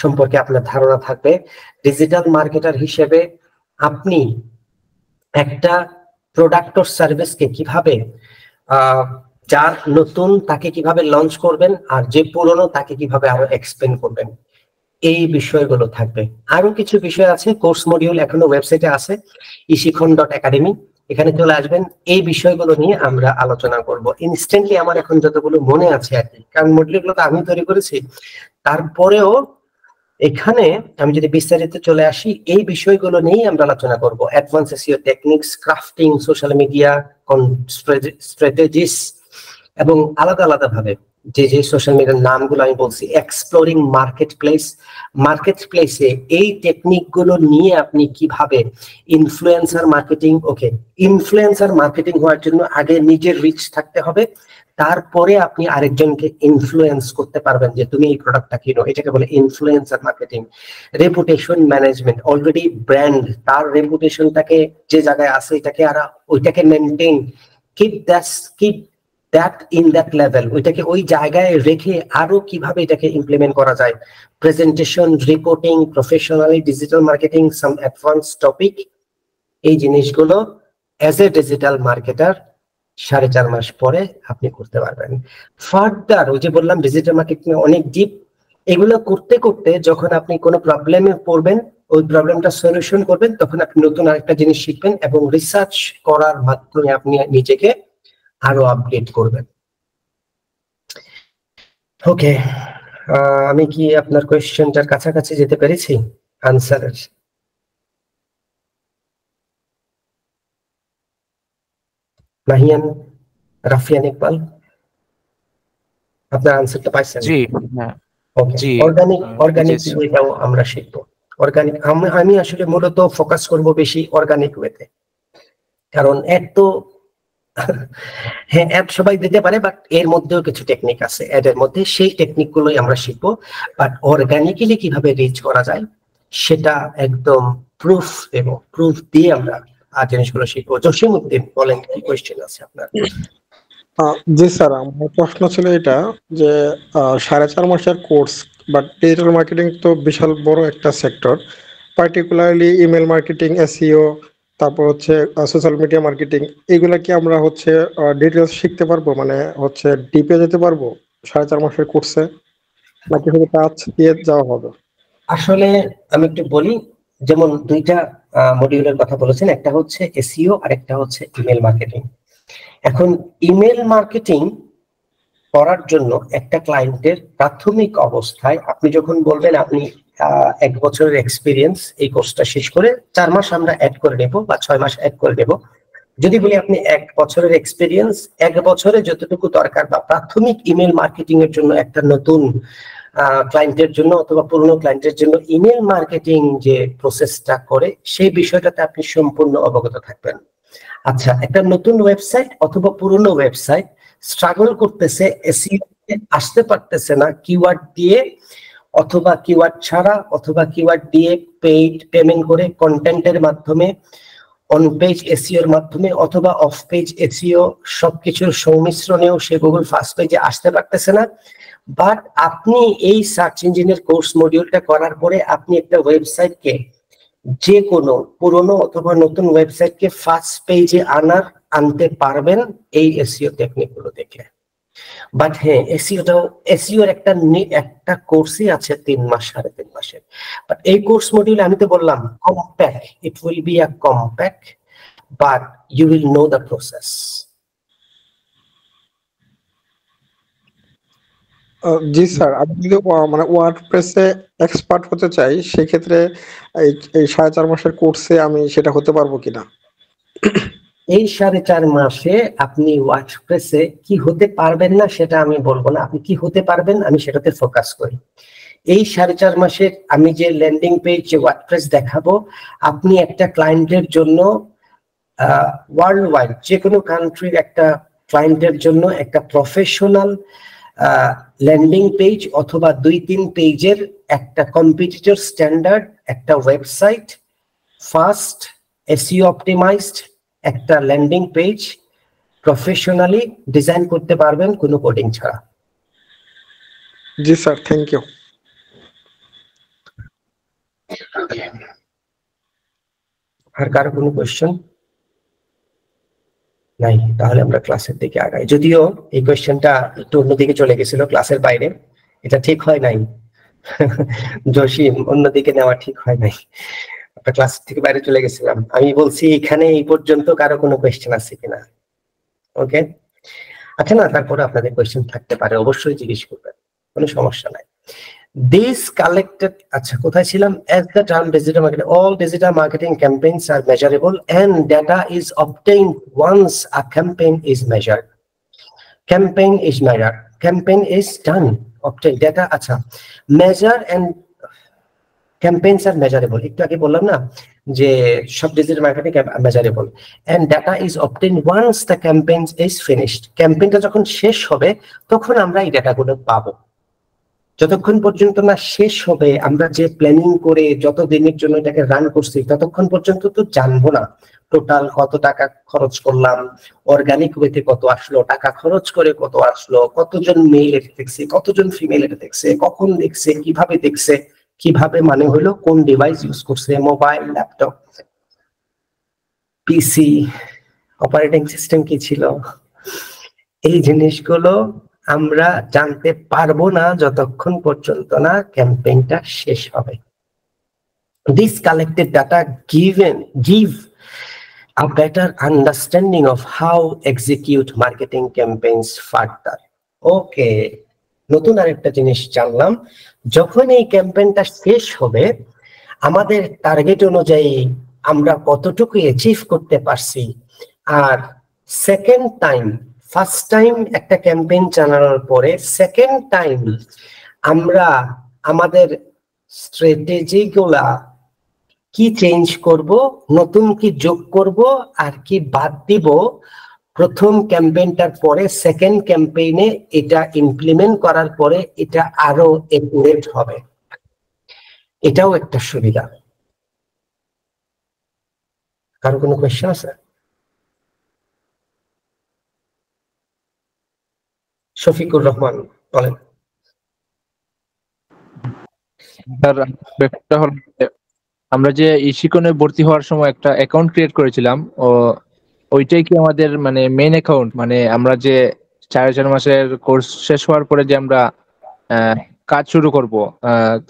সম্পর্কে আপনার ধারণা থাকবে। ডিজিটাল মার্কেটার হিসেবে আপনি একটা প্রোডাক্ট ও সার্ভিসকে কিভাবে যার নতুন তাকে কিভাবে লঞ্চ করবেন, আর যে পুরনো তাকে কিভাবে আরো এক্সপ্লেন করবেন, এই বিষয়গুলো থাকবে। আরো কিছু বিষয় আছে, কোর্স মডিউল এখনো ওয়েবসাইটে আছে, ishikhan.academy, এখানে চলে আসবেন। এই বিষয়গুলো নিয়ে আমরা আলোচনা করব। ইনস্ট্যান্টলি আমার এখন যতগুলো মনে আছে আর কি, কারণ মডিউলগুলো তো আমি তৈরি করেছি, তারপরেও এখানে আমি যদি বিস্তারিত চলে আসি, এই বিষয়গুলো নিয়েই আমরা আলোচনা করব। Advance SEO techniques, crafting, social media strategies, এবং আলাদা আলাদা ভাবে যে সোশ্যাল মিডিয়ার নামগুলো আমি বলছি, এক্সপ্লোরিং মার্কেটপ্লেসে এই টেকনিক গুলো নিয়ে আপনি কিভাবে ইনফ্লুয়েন্সার মার্কেটিং, ইনফ্লুয়েন্সার মার্কেটিং হওয়ার জন্য আগে নিজের রিচ থাকতে হবে, তারপরে আপনি আরেকজনকে ইনফ্লুয়েন্স করতে পারবেন যে তুমি এই প্রোডাক্টটা কিনো, এটাকে বলে influencer marketing. Reputation management, already brand তার রেপুটেশনটাকে যে জায়গায় আছে ওইটাকে maintain, keep that in that level, ওইটাকে ওই জায়গায় রেখে আরো কিভাবে এটাকে ইমপ্লিমেন্ট করা যায়। Presentation, reporting, professionally digital marketing, some advance topic, এই জিনিসগুলো অ্যাজ এ ডিজিটাল মার্কেটার 4.5 মাস পরে আপনি করতে পারবেন। ফার্দার ওই যে বললাম ডিজিটাল মার্কেটিং অনেক ডিপ, এগুলো করতে করতে যখন আপনি কোনো প্রবলেমে পড়বেন, ওই প্রবলেমটা সলিউশন করবেন, তখন আপনি নতুন আরেকটা জিনিস শিখবেন এবং রিসার্চ করার মাধ্যমে আপনি নিজেকে আরো আপডেট করবেন। ওকে, আমি কি আপনার কোয়েশ্চেনটার কাছাকাছি যেতে পেরেছি আনসারের? মাহিয়ান, রাফিয়ান ইকবাল, আপনার আনসারটা পাইছেন? জি, হ্যাঁ, ওকে, জি, অর্গানিক জি। ওয়েটাও আমরা শিখবো। অর্গানিক আমি আসলে মূলত ফোকাস করব বেশি অর্গানিক ওয়েতে, কারণ অ্যাড তো হ্যাঁ অ্যাড সবাই দিতে পারে, বাট এর মধ্যেও কিছু টেকনিক আছে অ্যাডের মধ্যে, সেই টেকনিক গুলোই আমরা শিখবো। বাট অর্গানিক্যালি কিভাবে রিচ করা যায় সেটা একদম প্রুফ দেব, প্রুফ দিয়ে আমরা জিনিসগুলো শিখবো। জসিমউদ্দিন বলেন, কি কোয়েশ্চেন আছে আপনার? জি স্যার, আমার প্রশ্ন ছিল এটা যে 4.5 মাসের কোর্স, বাট ডিজিটাল মার্কেটিং তো বিশাল বড় একটা sector, particularly email marketing, SEO, তারপর হচ্ছে সোশ্যাল মিডিয়া মার্কেটিং, এগুলা কি আমরা হচ্ছে ডিটেলস শিখতে পারবো, মানে হচ্ছে ডিপে যেতে পারবো 4.5 মাসের কোর্সে, নাকি শুধু টাচ দিয়ে যাওয়া হবে? আসলে আমি একটু বলি, যেমন দুইটা মডিউলের কথা বলেছেন, একটা হচ্ছে এসইও আর একটা হচ্ছে ইমেল মার্কেটিং। এখন ইমেল মার্কেটিং করার জন্য একটা ক্লায়েন্টের প্রাথমিক অবস্থায় আপনি যখন বলবেন আপনি 1 বছরের এক্সপিরিয়েন্স, এই কোর্সটা শেষ করে 4 মাস আমরা অ্যাড করে নেব বা 6 মাস অ্যাড করে নেব, যদি বলি আপনি 1 বছরের এক্সপিরিয়েন্স, 1 বছরে যতটুকু দরকার বা প্রাথমিক ইমেল মার্কেটিং এর জন্য একটা নতুন ক্লায়েন্টের জন্য অথবা পুরনো ক্লায়েন্টের জন্য ইমেল মার্কেটিং যে প্রসেসটা করে সেই বিষয়টাতে আপনি সম্পূর্ণ অবগত থাকবেন। আচ্ছা, একটা নতুন ওয়েবসাইট অথবা পুরনো ওয়েবসাইট স্ট্রাগল করতেছে, এসইও আসতে পারতেছে না কিওয়ার্ড দিয়ে অথবা কিওয়ার্ড ছাড়া অথবা কিওয়ার্ড দিয়ে পেমেন্ট করে কন্টেন্টের মাধ্যমে, অন পেজ এসইও এর মাধ্যমে অথবা অফ পেজ এসইও, সবকিছুর সংমিশ্রণেও সে গুগল ফার্স্ট পেজে আসতে পারতেছে না। বাট আপনি এই সার্চ ইঞ্জিনের কোর্স মডিউলটা করার পরে আপনি একটা ওয়েবসাইটকে, যে কোনো পুরনো অথবা নতুন ওয়েবসাইটকে ফার্স্ট পেজে আনতে পারবেন এই এসইও টেকনিক গুলো দেখে। বাট হ্যাঁ, এসইও এর একটা কোর্সই আছে 3 মাস 3.5 মাসের। বাট এই কোর্স মডিউলে আমি তো বললাম compact, it will be a compact, but you will know the process. জি স্যার, আমি যদি মানে ওয়ার্ডপ্রেসে এক্সপার্ট হতে চাই সেক্ষেত্রে এই এই 4.5 মাসের কোর্সে আমি সেটা হতে পারবো কিনা? এই 4.5 মাসে আপনি ওয়ার্ডপ্রেসে কি হতে পারবেন না সেটা আমি বলবো না, আপনি কি হতে পারবেন আমি সেটাতে ফোকাস করি। এই 4.5 মাসের আমি যে ল্যান্ডিং পেজ যে ওয়ার্ডপ্রেস দেখাবো, আপনি একটা ক্লায়েন্টের জন্য ওয়ার্ল্ড ওয়াইড যে কোনো কান্ট্রির একটা ক্লায়েন্টের জন্য একটা প্রফেশনাল ল্যান্ডিং পেজ অথবা 2-3 পেজের একটা কম্পিটিটর স্ট্যান্ডার্ড একটা ওয়েবসাইট, ফাস্ট এসইও অপটিমাইজড একটা ল্যান্ডিং পেজ প্রফেশনালি ডিজাইন করতে পারবেন কোনো কোডিং ছাড়া। জি স্যার, থ্যাংক ইউ। আর কারো কোনো কোয়েশ্চেন নাই? তাহলে আমরা ক্লাসের দিকে আগাই। যদিও এই কোয়েশ্চেনটা একটু অন্যদিকে চলে গেছিল, ক্লাসের বাইরে, এটা ঠিক হয় নাই। জসিম, অন্যদিকে নেওয়া ঠিক হয় নাই, আমরা ক্লাস থেকে বাইরে চলে গেছিলাম। আমি বলছি এখানে এই পর্যন্ত কারো কোনো কোয়েশ্চেন আছে কিনা। ওকে, আচ্ছা না, তারপরে আপনাদের কোয়েশ্চেন থাকতে পারে, অবশ্যই জিজ্ঞেস করবেন, কোনো সমস্যা নাই। These collected, আচ্ছা কোথায় ছিলাম? As the term digital marketing, all digital marketing campaigns are measurable and data is obtained once a campaign is measured. Campaign is measured, campaign is done, obtained data, আচ্ছা measure and campaigns are measurable, একটু আগে বললাম না যে সব digital marketing measurable, and data is obtained once the campaign is finished. ক্যাম্পেইনটা যখন শেষ হবে তখন আমরা এই ডেটাগুলো পাবো। যতক্ষণ পর্যন্ত না শেষ হবে, আমরা যে প্ল্যানিং করে যত দিনের জন্য এটাকে রান করছি ততক্ষণ পর্যন্ত তো জানবো না টোটাল কত টাকা খরচ করলাম, অর্গানিক ওয়েতে কত আসলো, টাকা খরচ করে কত আসলো, কতজন মেল এটা দেখছে, কতজন ফিমেল এটা দেখছে, কখন দেখছে, কিভাবে দেখছে, কিভাবে মানে হলো কোন ডিভাইস ইউজ করছে, মোবাইল, ল্যাপটপ, পিসি, অপারেটিং সিস্টেম কি ছিল, এই জিনিসগুলো আমরা জানতে পারবো না যতক্ষণ পর্যন্ত না ক্যাম্পেইনটা শেষ হবে। This collected data give a better understanding of how execute marketing campaigns further. ওকে, নতুন আরেকটা জিনিস জানলাম, যখন এই ক্যাম্পেইনটা শেষ হবে আমাদের টার্গেট অনুযায়ী আমরা কতটুকু অ্যাচিভ করতে পারছি, আর সেকেন্ড টাইম, ফার্স্ট টাইম একটা ক্যাম্পেইন চালানোর পরে সেকেন্ড টাইম আমরা আমাদের স্ট্র্যাটেজি গুলা কি চেঞ্জ করব, নতুন কি যোগ করব আর কি বাদ দিব, প্রথম ক্যাম্পেইনটার পরে সেকেন্ড ক্যাম্পেইনে এটা ইমপ্লিমেন্ট করার পরে এটা আরো একুরেট হবে। এটাও একটা সুবিধা। কারো কোনো কোয়েশ্চেন আছে? শফিকুর রহমান বলেন। স্যার, ব্যাপারটা হলো যে, আমরা যে ইশিকনে ভর্তি হওয়ার সময় একটা অ্যাকাউন্ট ক্রিয়েট করেছিলাম, ওইটাই কি আমাদের মানে মেইন অ্যাকাউন্ট? মানে আমরা যে 4 মাসের কোর্স শেষ হওয়ার পরে যে আমরা কাজ শুরু করব,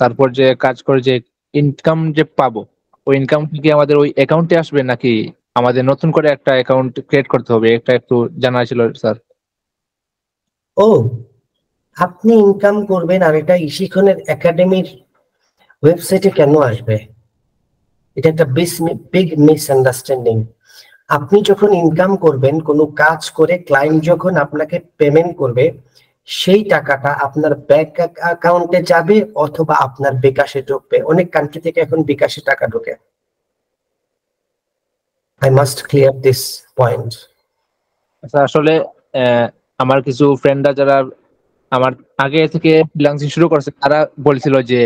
তারপর যে কাজ করে যে ইনকাম যে পাবো, ওই ইনকাম কি আমাদের ওই অ্যাকাউন্টে আসবে নাকি আমাদের নতুন করে একটা অ্যাকাউন্ট ক্রিয়েট করতে হবে? এটা একটু জানা ছিল স্যার। ও, আপনি ইনকাম করবেন আর এটা ইশিকনের একাডেমির ওয়েবসাইটে কেন আসবে? এটা একটা বিগ মিসআন্ডারস্ট্যান্ডিং। আপনি যখন ইনকাম করবেন, কোনো কাজ করে ক্লায়েন্ট যখন আপনাকে পেমেন্ট করবে, সেই টাকাটা আপনার ব্যাংক অ্যাকাউন্টে যাবে অথবা আপনার বিকাশে ঢুকবে। অনেক কান্ট্রি থেকে এখন বিকাশে টাকা ঢোকে। I must clear this point. আচ্ছা, আসলে আমার কিছু ফ্রেন্ডরা যারা আমার আগে থেকে ফ্রিল্যান্সিং শুরু করেছে, তারা বলছিল যে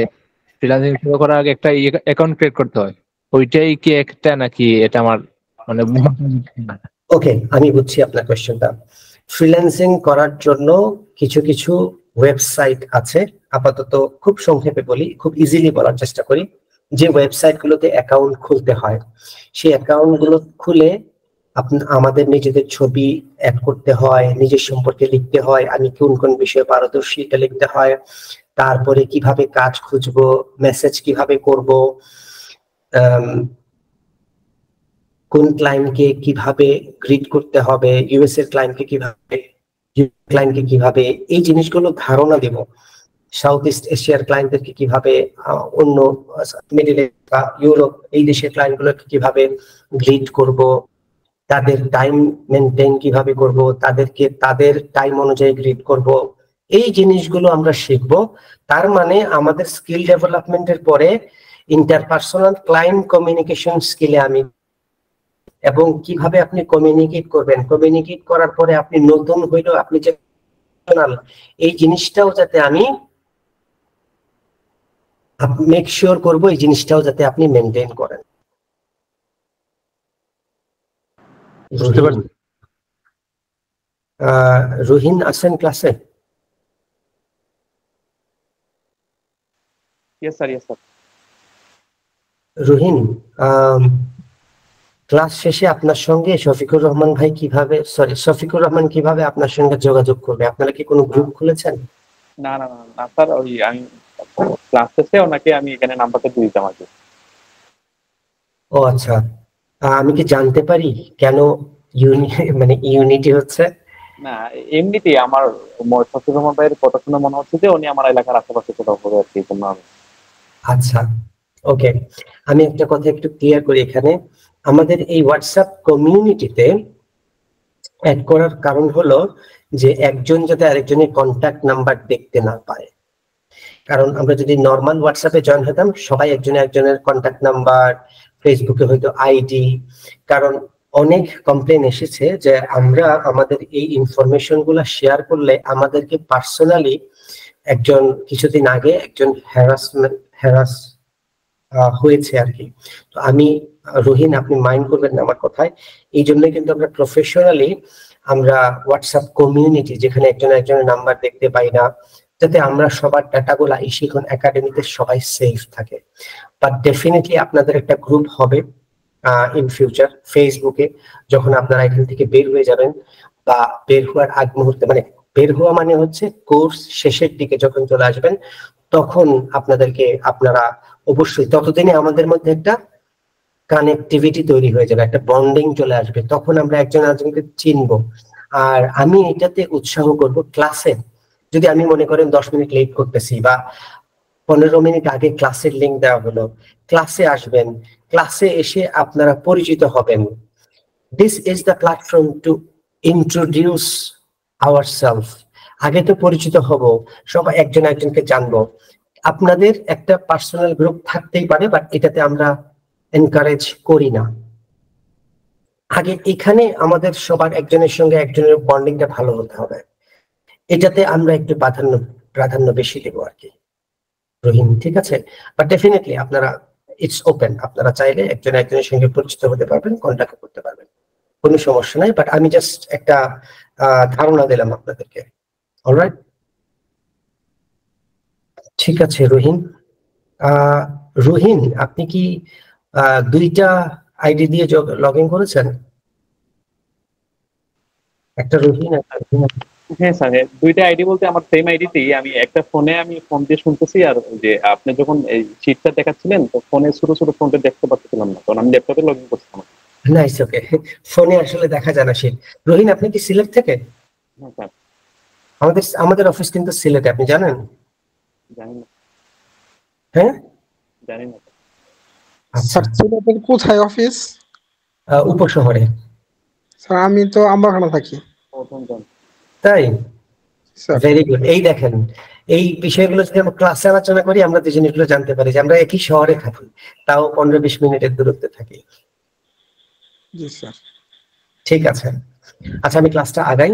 ফ্রিল্যান্সিং শুরু করার আগে একটা অ্যাকাউন্ট ক্রিয়েট করতে হয়। ওইটাই কি একটা নাকি এটা আমার মানে? ওকে, আমি বুঝছি আপনার কোয়েশ্চেনটা। ফ্রিল্যান্সিং করার জন্য কিছু কিছু ওয়েবসাইট আছে, আপাতত খুব সংক্ষেপে বলি, খুব ইজিলি বলার চেষ্টা করি। যে ওয়েবসাইট গুলোতে অ্যাকাউন্ট খুলতে হয়, সেই অ্যাকাউন্ট গুলো খুলে আমাদের নিজেদের ছবি অ্যাড করতে হয়, নিজের সম্পর্কে লিখতে হয়, আমি কোন কোন বিষয়ে পারদর্শী এটা লিখতে হয়, তারপরে কিভাবে কাজ খুঁজবো, মেসেজ কিভাবে করব, কোন ক্লায়েন্টকে কিভাবে গ্রিট করতে হবে, ইউএস এর ক্লায়েন্টকে কিভাবে ক্লায়েন্টকে কিভাবে এই জিনিসগুলো ধারণা দেব, সাউথ ইস্ট এশিয়ার ক্লায়েন্টদেরকে কিভাবে অন্য মিডল ইস্ট বা ইউরোপ এই দেশের ক্লায়েন্টগুলোকে কিভাবে গ্রিড করব, তাদের টাইম মেনটেন কিভাবে করব, তাদেরকে তাদের টাইম অনুযায়ী গ্রিড করব, এই জিনিসগুলো আমরা শিখবো। তার মানে আমাদের স্কিল ডেভেলপমেন্টের পরে ইন্টারপার্সোনাল ক্লায়েন্ট কমিউনিকেশন স্কিলে আমি, এবং কিভাবে আপনি কমিউনিকেট করবেন, কমিউনিকেট করার পরে আপনি নতুন হইলেও আপনি যে এই জিনিসটাও যাতে আমি মেক শিওর করবো, এই জিনিসটাও যাতে আপনি মেনটেন করেন। বুঝতে পারছি। রুহিন আছেন ক্লাসে? Yes, sir. Yes, sir. Ruhin, class শেষে আপনার সঙ্গে শফিকুর রহমান শফিকুর রহমান কিভাবে আপনার সঙ্গে যোগাযোগ করবে? আপনারা কি কোনো গ্রুপ খুলেছেন? না স্যার, ওই আমি ক্লাস শেষে ওনাকে আমি এখানে নাম্বারটা দিয়ে দিতাম আগে। ও আচ্ছা, আমি কি জানতে পারি কেন ইউনিটি হচ্ছে? না, এমনিতেই আমার শফিকুর রহমান ভাইয়ের কথা শুনে মনে হচ্ছে যে উনি আমার এলাকার আশেপাশে কোথাও হবে আর কি, এই জন্য আমি। আচ্ছা, ওকে, আমি একটা কথা একটু ক্লিয়ার করি এখানে। আমাদের এই হোয়াটসঅ্যাপ কমিউনিটিতে অ্যাড করার কারণ হলো যে একজন যাতে আরেকজনের কন্ট্যাক্ট নাম্বার দেখতে না পায়। কারণ আমরা যদি নর্মাল হোয়াটসঅ্যাপে জয়েন হতাম, সবাই একজনের কন্ট্যাক্ট নাম্বার, ফেসবুকে হয়তো আইডি, কারণ অনেক কমপ্লেন এসেছে যে আমরা আমাদের এই ইনফরমেশন গুলা শেয়ার করলে আমাদেরকে পার্সোনালি কিছুদিন আগে একজন হ্যারাস হয়েছে আর কি। তো আমি, রুহিন, আপনি মাইন্ড করবেন না আমার কথায়, এই জন্যই কিন্তু আমরা প্রফেশনালি আমরা হোয়াটসঅ্যাপ কমিউনিটি, যেখানে একজনের নাম্বার দেখতে পাই না, যাতে আমরা সবার ডাটাগুলা এই শিখন একাডেমিতে সবাই সেফ থাকে। বাট ডেফিনেটলি আপনাদের একটা গ্রুপ হবে ইন ফিউচার ফেসবুকে, যখন আপনারা এখান থেকে বের হয়ে যাবেন বা বের হওয়ার আগ মুহূর্তে, বের হওয়া মানে হচ্ছে কোর্স শেষের দিকে যখন চলে আসবেন, তখন আপনারা অবশ্যই, ততদিনে আমাদের মধ্যে একটা কানেক্টিভিটি তৈরি হয়ে যাবে, একটা বন্ডিং চলে আসবে, তখন আমরা একজন আরেকজনকে চিনবো। আর আমি এটাতে উৎসাহ করব, ক্লাসে যদি আমি মনে করেন 10 মিনিট লেট করতেছি বা 15 মিনিট আগে ক্লাসের লিঙ্ক দেওয়া হলো, ক্লাসে আসবেন, ক্লাসে এসে আপনারা পরিচিত হবেন। This is the platform to introduce ourself. আগে তো পরিচিত হব, সবাই একজনকে জানবো। আপনাদের একটা পার্সোনাল গ্রুপ থাকতেই পারে, বাট এটাতে আমরা এনকারেজ করি না। আগে এখানে আমাদের সবার একজনের সঙ্গে একজনের বন্ডিংটা ভালো হতে হবে, এটাতে আমরা একটু প্রাধান্য বেশি দেবো আর কি। রহিম, ঠিক আছে? বাট ডেফিনেটলি আপনারা, ইটস ওপেন, আপনারা চাইলে একজনের সঙ্গে পরিচিত হতে পারবেন, কন্ট্যাক্ট করতে পারবেন, কোনো সমস্যা নাই। বাট আমি জাস্ট একটা ধারণা দিলাম আপনাদেরকে। অলরাইট, ঠিক আছে রহিম। রহিম, আপনি কি 2টা আইডি দিয়ে লগ ইন করেছেন? একটা রহিম, একটা রহিম। হ্যাঁ স্যার, 2টা আইডি বলতে আমার সেম আইডিতেই আমি একটা ফোনে আমি ফোন দিয়ে শুনতেছি, আর যে আপনি যখন এই শীটটা দেখাচ্ছিলেন তো ফোনে ছোট ফোনটা দেখতে পাচ্ছিলাম না, তখন আমি ল্যাপটপে লগ ইন করছিলাম। নাইস, ওকে। ফোনে আসলে দেখা যায় না শীট। রহিম, আপনি কি সিলেট থেকে? হ্যাঁ স্যার। আমাদের অফিস কিন্তু সিলেটে, আপনি জানেন? জানি না। হ্যাঁ, জানি না আচ্ছা। স্যার সিলেটের কোথায় অফিস? উপশহরে। স্যার আমি তো আম্বাখানা থাকি। প্রথম জন। তাই? Sir very good. এই দেখেন, এই বিষয়গুলো যদি আমরা ক্লাসে আলোচনা করি, আমরা এই জিনিসগুলো জানতে পারি যে আমরা একই শহরে থাকি, তাও 15-20 মিনিটের দূরত্বে থাকি। জি স্যার। ঠিক আছে, আচ্ছা আমি ক্লাসটা আগাই।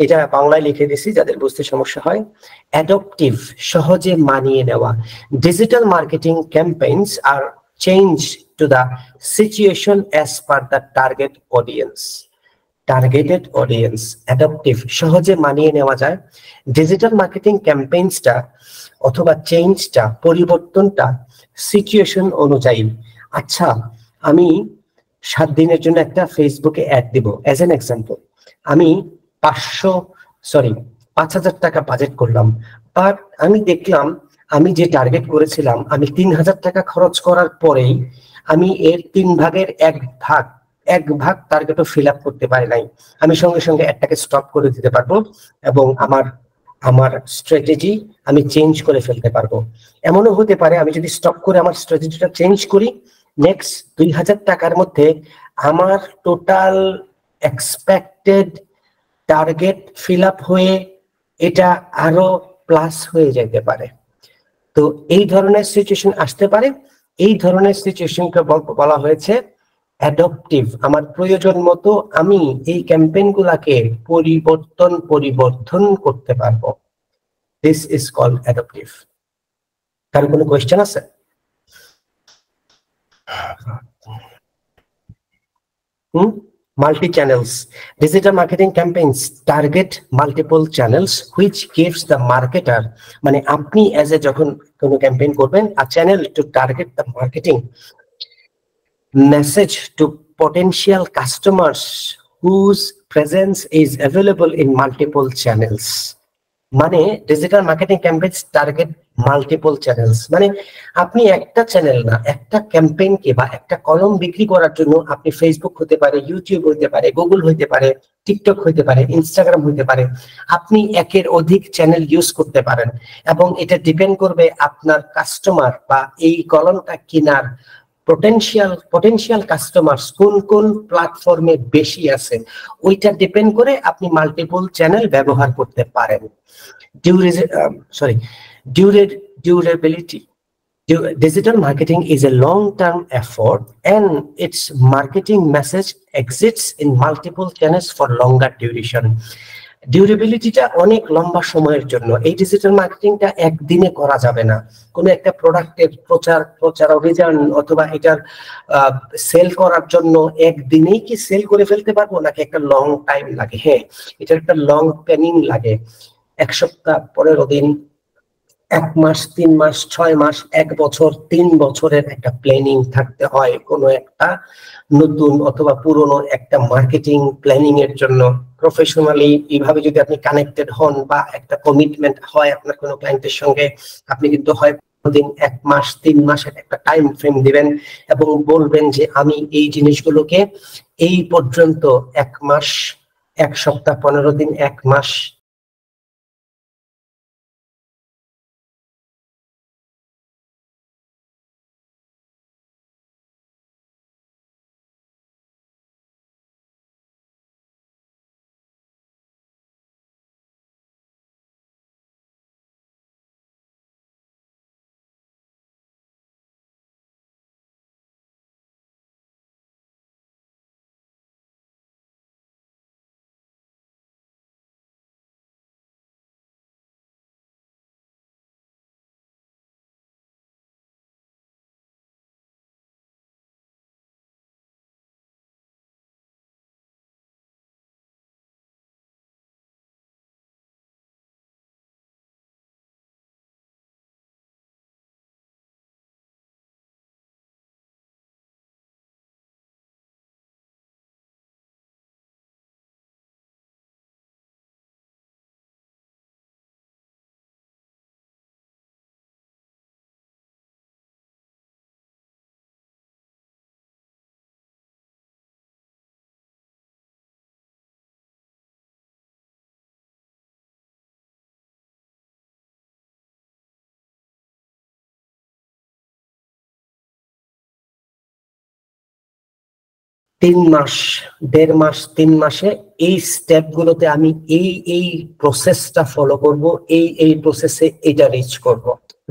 এটা বাংলায় লিখে দিছি যাদের বুঝতে সমস্যা হয়। অ্যাডপটিভ, সহজে মানিয়ে নেওয়া। Digital marketing campaigns are change to the situation as per the target audience. Targeted audience, adaptive, সহজে মানিয়ে নেওয়া যায়। ডিজিটাল মার্কেটিং ক্যাম্পেইনসটা অথবা চেঞ্জটা, পরিবর্তনটা সিচুয়েশন অনুযায়ী। আচ্ছা, আমি 7 দিনের জন্য একটা ফেসবুকে অ্যাড দিব, অ্যাজ এন এক্সাম্পল। আমি 5,000 টাকা বাজেট করলাম, বাট আমি দেখলাম আমি যে টার্গেট করেছিলাম, আমি 3,000 টাকা খরচ করার পরেই আমি এর 3 ভাগের 1 ভাগ এক ভাগ টার্গেটও ফিল আপ করতে পারি নাই, আমি সঙ্গে সঙ্গে একটাকে স্টপ করে দিতে পারবো এবং আমার স্ট্র্যাটেজি আমি চেঞ্জ করে ফেলতে পারবো। এমনও হতে পারে আমি যদি স্টপ করে আমার স্ট্র্যাটেজিটা চেঞ্জ করি, নেক্সট 2000 টাকার মধ্যে আমার total expected target fill up হয়ে এটা আরো প্লাস হয়ে যেতে পারে। তো এই ধরনের সিচুয়েশন আসতে পারে। এই ধরনের সিচুয়েশনকে বলা হয়েছে অ্যাডপটিভ। আমার প্রয়োজন মতো আমি এই ক্যাম্পেইন গুলাকে পরিবর্তন করতে পারবো। This is called adaptive. কার কোনো কোয়েশ্চেন আছে? Multi-channels. Digital marketing campaigns target multiple channels which gives the marketer, মানে আপনি as a যখন কোনো ক্যাম্পেইন করবেন, a channel to target the marketing message to potential customers whose presence is available in multiple channels. মানে digital marketing campaigns target multiple channels, মানে আপনি একটা channel না, একটা ক্যাম্পেইনকে বা একটা কলম বিক্রি করার জন্য আপনি ফেসবুক হতে পারে, ইউটিউব হতে পারে, গুগল হতে পারে, টিকটক হতে পারে, ইনস্টাগ্রাম হতে পারে, আপনি একের অধিক চ্যানেল ইউজ করতে পারেন এবং এটা ডিপেন্ড করবে আপনার কাস্টমার বা এই কলমটা কেনার পটেনশিয়াল কাস্টমার্স কোন প্ল্যাটফর্মে বেশি আছে, ওইটা ডিপেন্ড করে আপনি মাল্টিপল চ্যানেল ব্যবহার করতে পারেন। Durability. Digital marketing is a long-term effort and its marketing message exists in multiple channels for longer duration. ডিউরেবিলিটিটা অনেক লম্বা সময়ের জন্য। এই ডিজিটাল মার্কেটিংটা একদিনে করা যাবে না। কোনো একটা প্রোডাক্টের প্রচার অভিযান অথবা এটার সেল করার জন্য একদিনেই কি সেল করে ফেলতে পারবো, নাকি একটা লং টাইম লাগে? হ্যাঁ, এটার একটা লং প্ল্যানিং লাগে। 1 সপ্তাহ, 15 দিন, 1 মাস, 3 মাস, 6 মাস, 1 বছর, 3 বছরের একটা প্ল্যানিং থাকতে হয় কোনো একটা নতুন অথবা পুরনো একটা মার্কেটিং প্ল্যানিং এর জন্য। প্রফেশনালি এইভাবে যদি আপনি কানেক্টেড হন বা একটা কমিটমেন্ট হয় আপনার কোনো ক্লায়েন্টের সঙ্গে, আপনি কিন্তু হয় দিন, 1 মাস, 3 মাসের একটা টাইম ফ্রেম দিবেন এবং বলবেন যে আমি এই জিনিসগুলোকে এই পর্যন্ত 1 মাস, 1 সপ্তাহ, 15 দিন, 1 মাস তিন মাস, 1.5 মাস, 3 মাসে এই স্টেপ গুলোতে আমি এই প্রসেসটা ফলো করব, এই প্রসেসে এটা রিচ করব।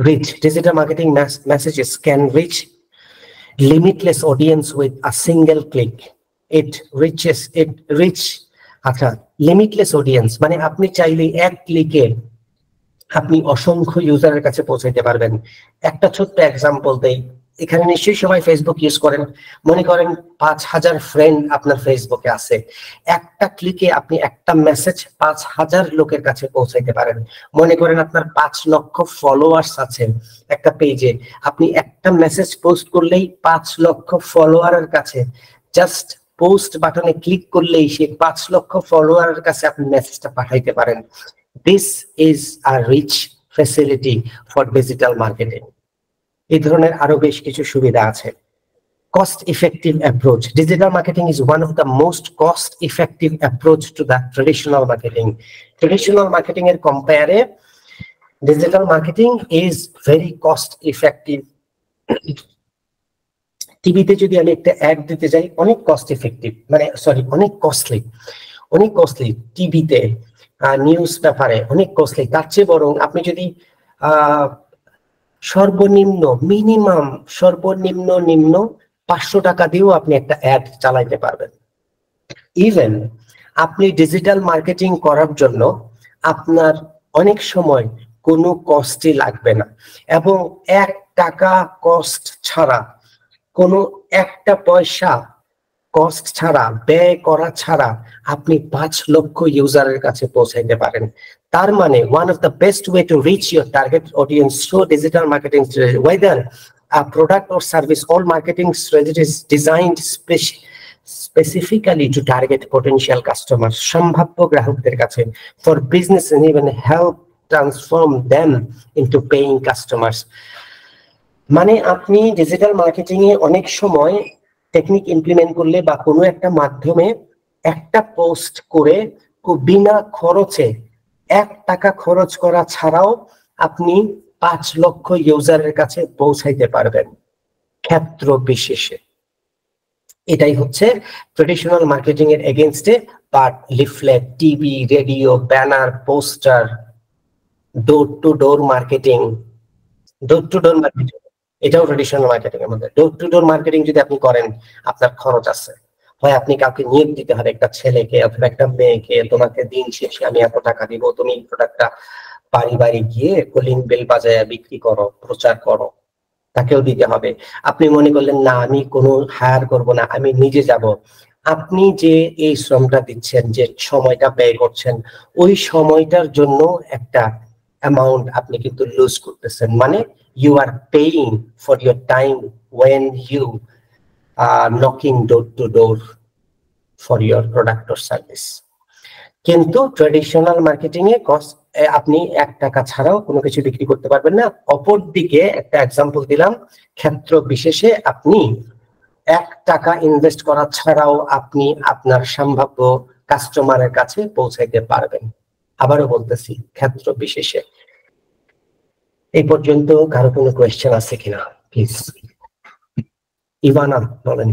Reach digital marketing messages can reach limitless audience with a single click. It reach আচ্ছা, লিমিটলেস অডিয়েন্স মানে আপনি চাইলে 1 ক্লিকে আপনি অসংখ্য ইউজারের কাছে পৌঁছাইতে পারবেন। একটা ছোট্ট এক্সাম্পল দেই, এখানে নিশ্চয়ই সবাই ফেসবুক ইউজ করেন। মনে করেন 5000 ফ্রেন্ড আপনার ফেসবুকে আছে, একটা ক্লিকে আপনি একটা মেসেজ 5000 লোকের কাছে পৌঁছাইতে পারেন। মনে করেন আপনার 5 লক্ষ ফলোয়ার্স আছে একটা পেজে, আপনি একটা মেসেজ পোস্ট করলেই 5 লক্ষ ফলোয়ারের কাছে, জাস্ট পোস্ট বাটনে ক্লিক করলেই সেই 5 লক্ষ ফলোয়ারের কাছে আপনি মেসেজটা পাঠাইতে পারেন। This is a reach facility for digital marketing. এই ধরনের আরো বেশ কিছু সুবিধা আছে। cost effective approach. Digital marketing is one of the most cost effective approach to the traditional marketing. Traditional marketing এর compare digital marketing is very cost effective. টিভিতে যদি আমি একটা অ্যাড দিতে যাই অনেক কস্ট ইফেক্টিভ, মানে সরি অনেক কস্টলি টিভিতে, নিউজ পেপারে অনেক কস্টলি। তার চেয়ে বরং আপনি যদি সর্বনিম্ন 500 টাকা দিয়েও আপনি একটা অ্যাড চালাইতে পারবেন। ইভেন আপনি ডিজিটাল মার্কেটিং করার জন্য আপনার অনেক সময় কোনো কস্টই লাগবে না, এবং 1 টাকা কস্ট ছাড়া, কোনো একটা পয়সা কস্ট ছাড়া, ব্যয় করা ছাড়া আপনি 5 লক্ষ ইউজারের কাছে পৌঁছাইতে পারেন। তার মানে one of the best way to reach your target audience through digital marketing strategy, whether a product or service, all marketing strategies designed specifically to target potential customers, সম্ভাব্য গ্রাহকদের কাছে, for business and even help transform them into paying customers. মানে আপনি digital marketing এ অনেক সময় technique implement করলে বা কোনো একটা মাধ্যমে একটা পোস্ট করে বিনা খরচে 1 টাকা খরচ করা ছাড়াও আপনি 5 লক্ষ ইউজারের কাছে পৌঁছাইতে পারবেন ক্ষেত্র বিশেষে। এটাই হচ্ছে ট্রেডিশনাল মার্কেটিং এর এগেইনস্টে, but leaflet, TV, radio, banner, poster, door to door marketing, এটাও ট্রেডিশনাল মার্কেটিং এর মধ্যে। ডোর টু ডোর মার্কেটিং যদি আপনি করেন আপনার খরচ আছে, হয় আপনি কাউকে নিয়োগ দিতে হবে, একটা ছেলেকে অথবা একটা মেয়েকে, তোমাকে দিন শেষে আমি এত টাকা দিব, তুমি প্রোডাক্টটা বাড়ি বাড়ি গিয়ে কলিং বেল বাজায় বিক্রি করো, প্রচার করো, তাকেও দিতে হবে। আপনি মনে করলেন না আমি কোনো হায়ার করব না, আমি নিজে যাব, আপনি যে এই শ্রমটা দিচ্ছেন, যে সময়টা ব্যয় করছেন, ওই সময়টার জন্য একটা অ্যামাউন্ট আপনি কিন্তু লুজ করতেছেন। মানে you are paying for your time when you are knocking door to door for your product or service. কিন্তু ট্রেডিশনাল মার্কেটিং এ আপনি 1 টাকা ছাড়াও কোনো কিছু বিক্রি করতে পারবেন না। অপরদিকে একটা এক্সাম্পল দিলাম, ক্ষেত্র বিশেষে আপনি 1 টাকা ইনভেস্ট করা ছাড়াও আপনি আপনার সম্ভাব্য কাস্টমারের কাছে পৌঁছাইতে পারবেন। আবারও বলতেছি, ক্ষেত্র বিশেষে। এই পর্যন্ত কারো কোনো কোয়েশ্চেন আছে কিনা প্লিজ? ইভানা বলেন।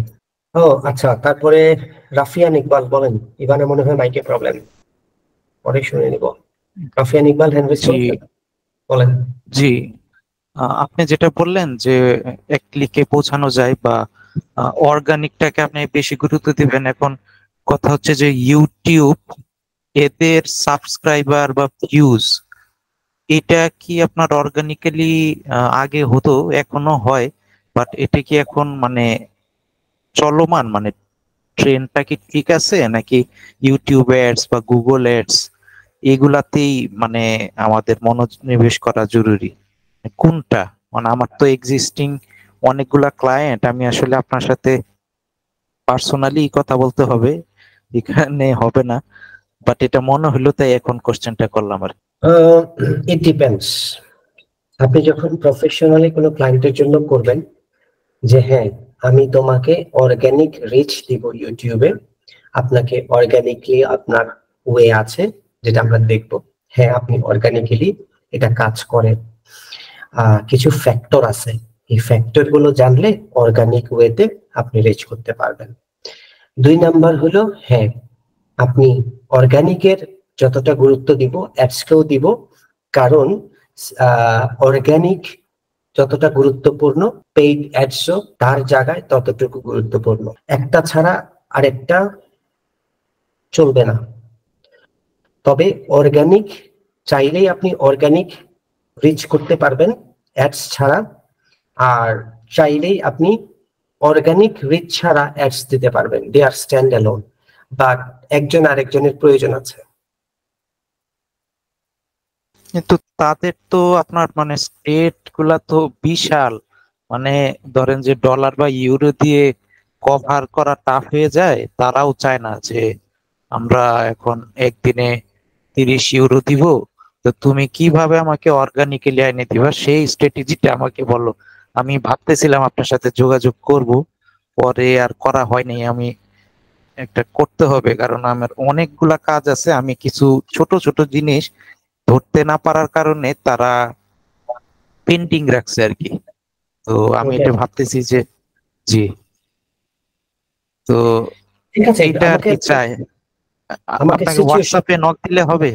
ও আচ্ছা, তারপরে রাফিয়ান ইকবাল বলেন। ইভানা মনে হয় মাইকে প্রবলেম, পরে শুনে নিব। রাফিয়ান ইকবাল হ্যান্ড রেজ বলেন। জি, আপনি যেটা বললেন যে 1 ক্লিকে পৌঁছানো যায় বা অর্গানিকটাকে আপনি বেশি গুরুত্ব দিবেন। এখন কথা হচ্ছে যে ইউটিউব এদের সাবস্ক্রাইবার বা ভিউজ, এটা কি আপনার অর্গানিক্যালি আগে হতো, এখনো হয়, বাট এটা কি এখন মানে চলমান, মানে ট্রেন্ডটা কি ঠিক আছে, নাকি ইউটিউব অ্যাডস বা গুগল অ্যাডস এগুলাতেই মানে আমাদের মনোনিবেশ করা জরুরি? কোনটা? মানে আমার তো এক্সিস্টিং অনেকগুলা ক্লায়েন্ট, আমি আসলে আপনার সাথে পার্সোনালি কথা বলতে হবে, এখানে হবে না, বাট এটা মনে হলো তাই এখন কোশ্চেনটা করলাম আর। It depends. আপনি যখন প্রফেশনালি কোনো ক্লায়েন্টের জন্য করবেন যে হ্যাঁ আমি তোমাকে অর্গানিক রিচ দিব ইউটিউবে, আপনাকে অর্গানিকলি আপনার ওয়ে আছে যেটা আমরা দেখবো, হ্যাঁ আপনি অর্গানিক্যালি এটা কাজ করে। কিছু ফ্যাক্টর আছে, এই ফ্যাক্টর গুলো জানলে অর্গানিক ওয়েতে আপনি রিচ করতে পারবেন। 2 নাম্বার হলো, হ্যাঁ আপনি অর্গানিকের যতটা গুরুত্ব দিব অ্যাডসকেও দিব, কারণ অর্গানিক যতটা গুরুত্বপূর্ণ পেইড অ্যাডসও তার জায়গায় ততটুকু গুরুত্বপূর্ণ। একটা ছাড়া আরেকটা চলবে না। তবে অর্গানিক চাইলেই আপনি অর্গানিক রিচ করতে পারবেন অ্যাডস ছাড়া, আর চাইলেই আপনি অর্গানিক রিচ ছাড়া অ্যাডস দিতে পারবেন। দে আর স্ট্যান্ড অ্যালোন, বাট একজন আরেকজনের প্রয়োজন আছে। কিন্তু তাদের তো আপনার মানে স্টেট গুলা তো বিশাল, মানে ধরেন যে ডলার বা ইউরো দিয়ে কভার করা টাফ হয়ে যায়, তারাও চায় না যে আমরা এখন একদিনে 30 ইউরো দিব, তো তুমি কিভাবে আমাকে অর্গানিক্যালি এনে দিবা সেই স্ট্র্যাটেজিটা আমাকে বলো। আমি ভাবতেছিলাম আপনার সাথে যোগাযোগ করব, পরে আর করা হয়নি। আমি একটা করতে হবে, কারণ আমার অনেকগুলা কাজ আছে। আমি কিছু ছোট ছোট জিনিস ধরতে না পারার কারণে তারা পেন্ডিং রাখছে আর কি। তো আমি এটা ভাবতেছি যে জি, তো ঠিক আছে, এইটা আর কি চাই। আমাকে আপনাকে সিচুয়েশন, হোয়াটসঅ্যাপে নক দিলে হবে?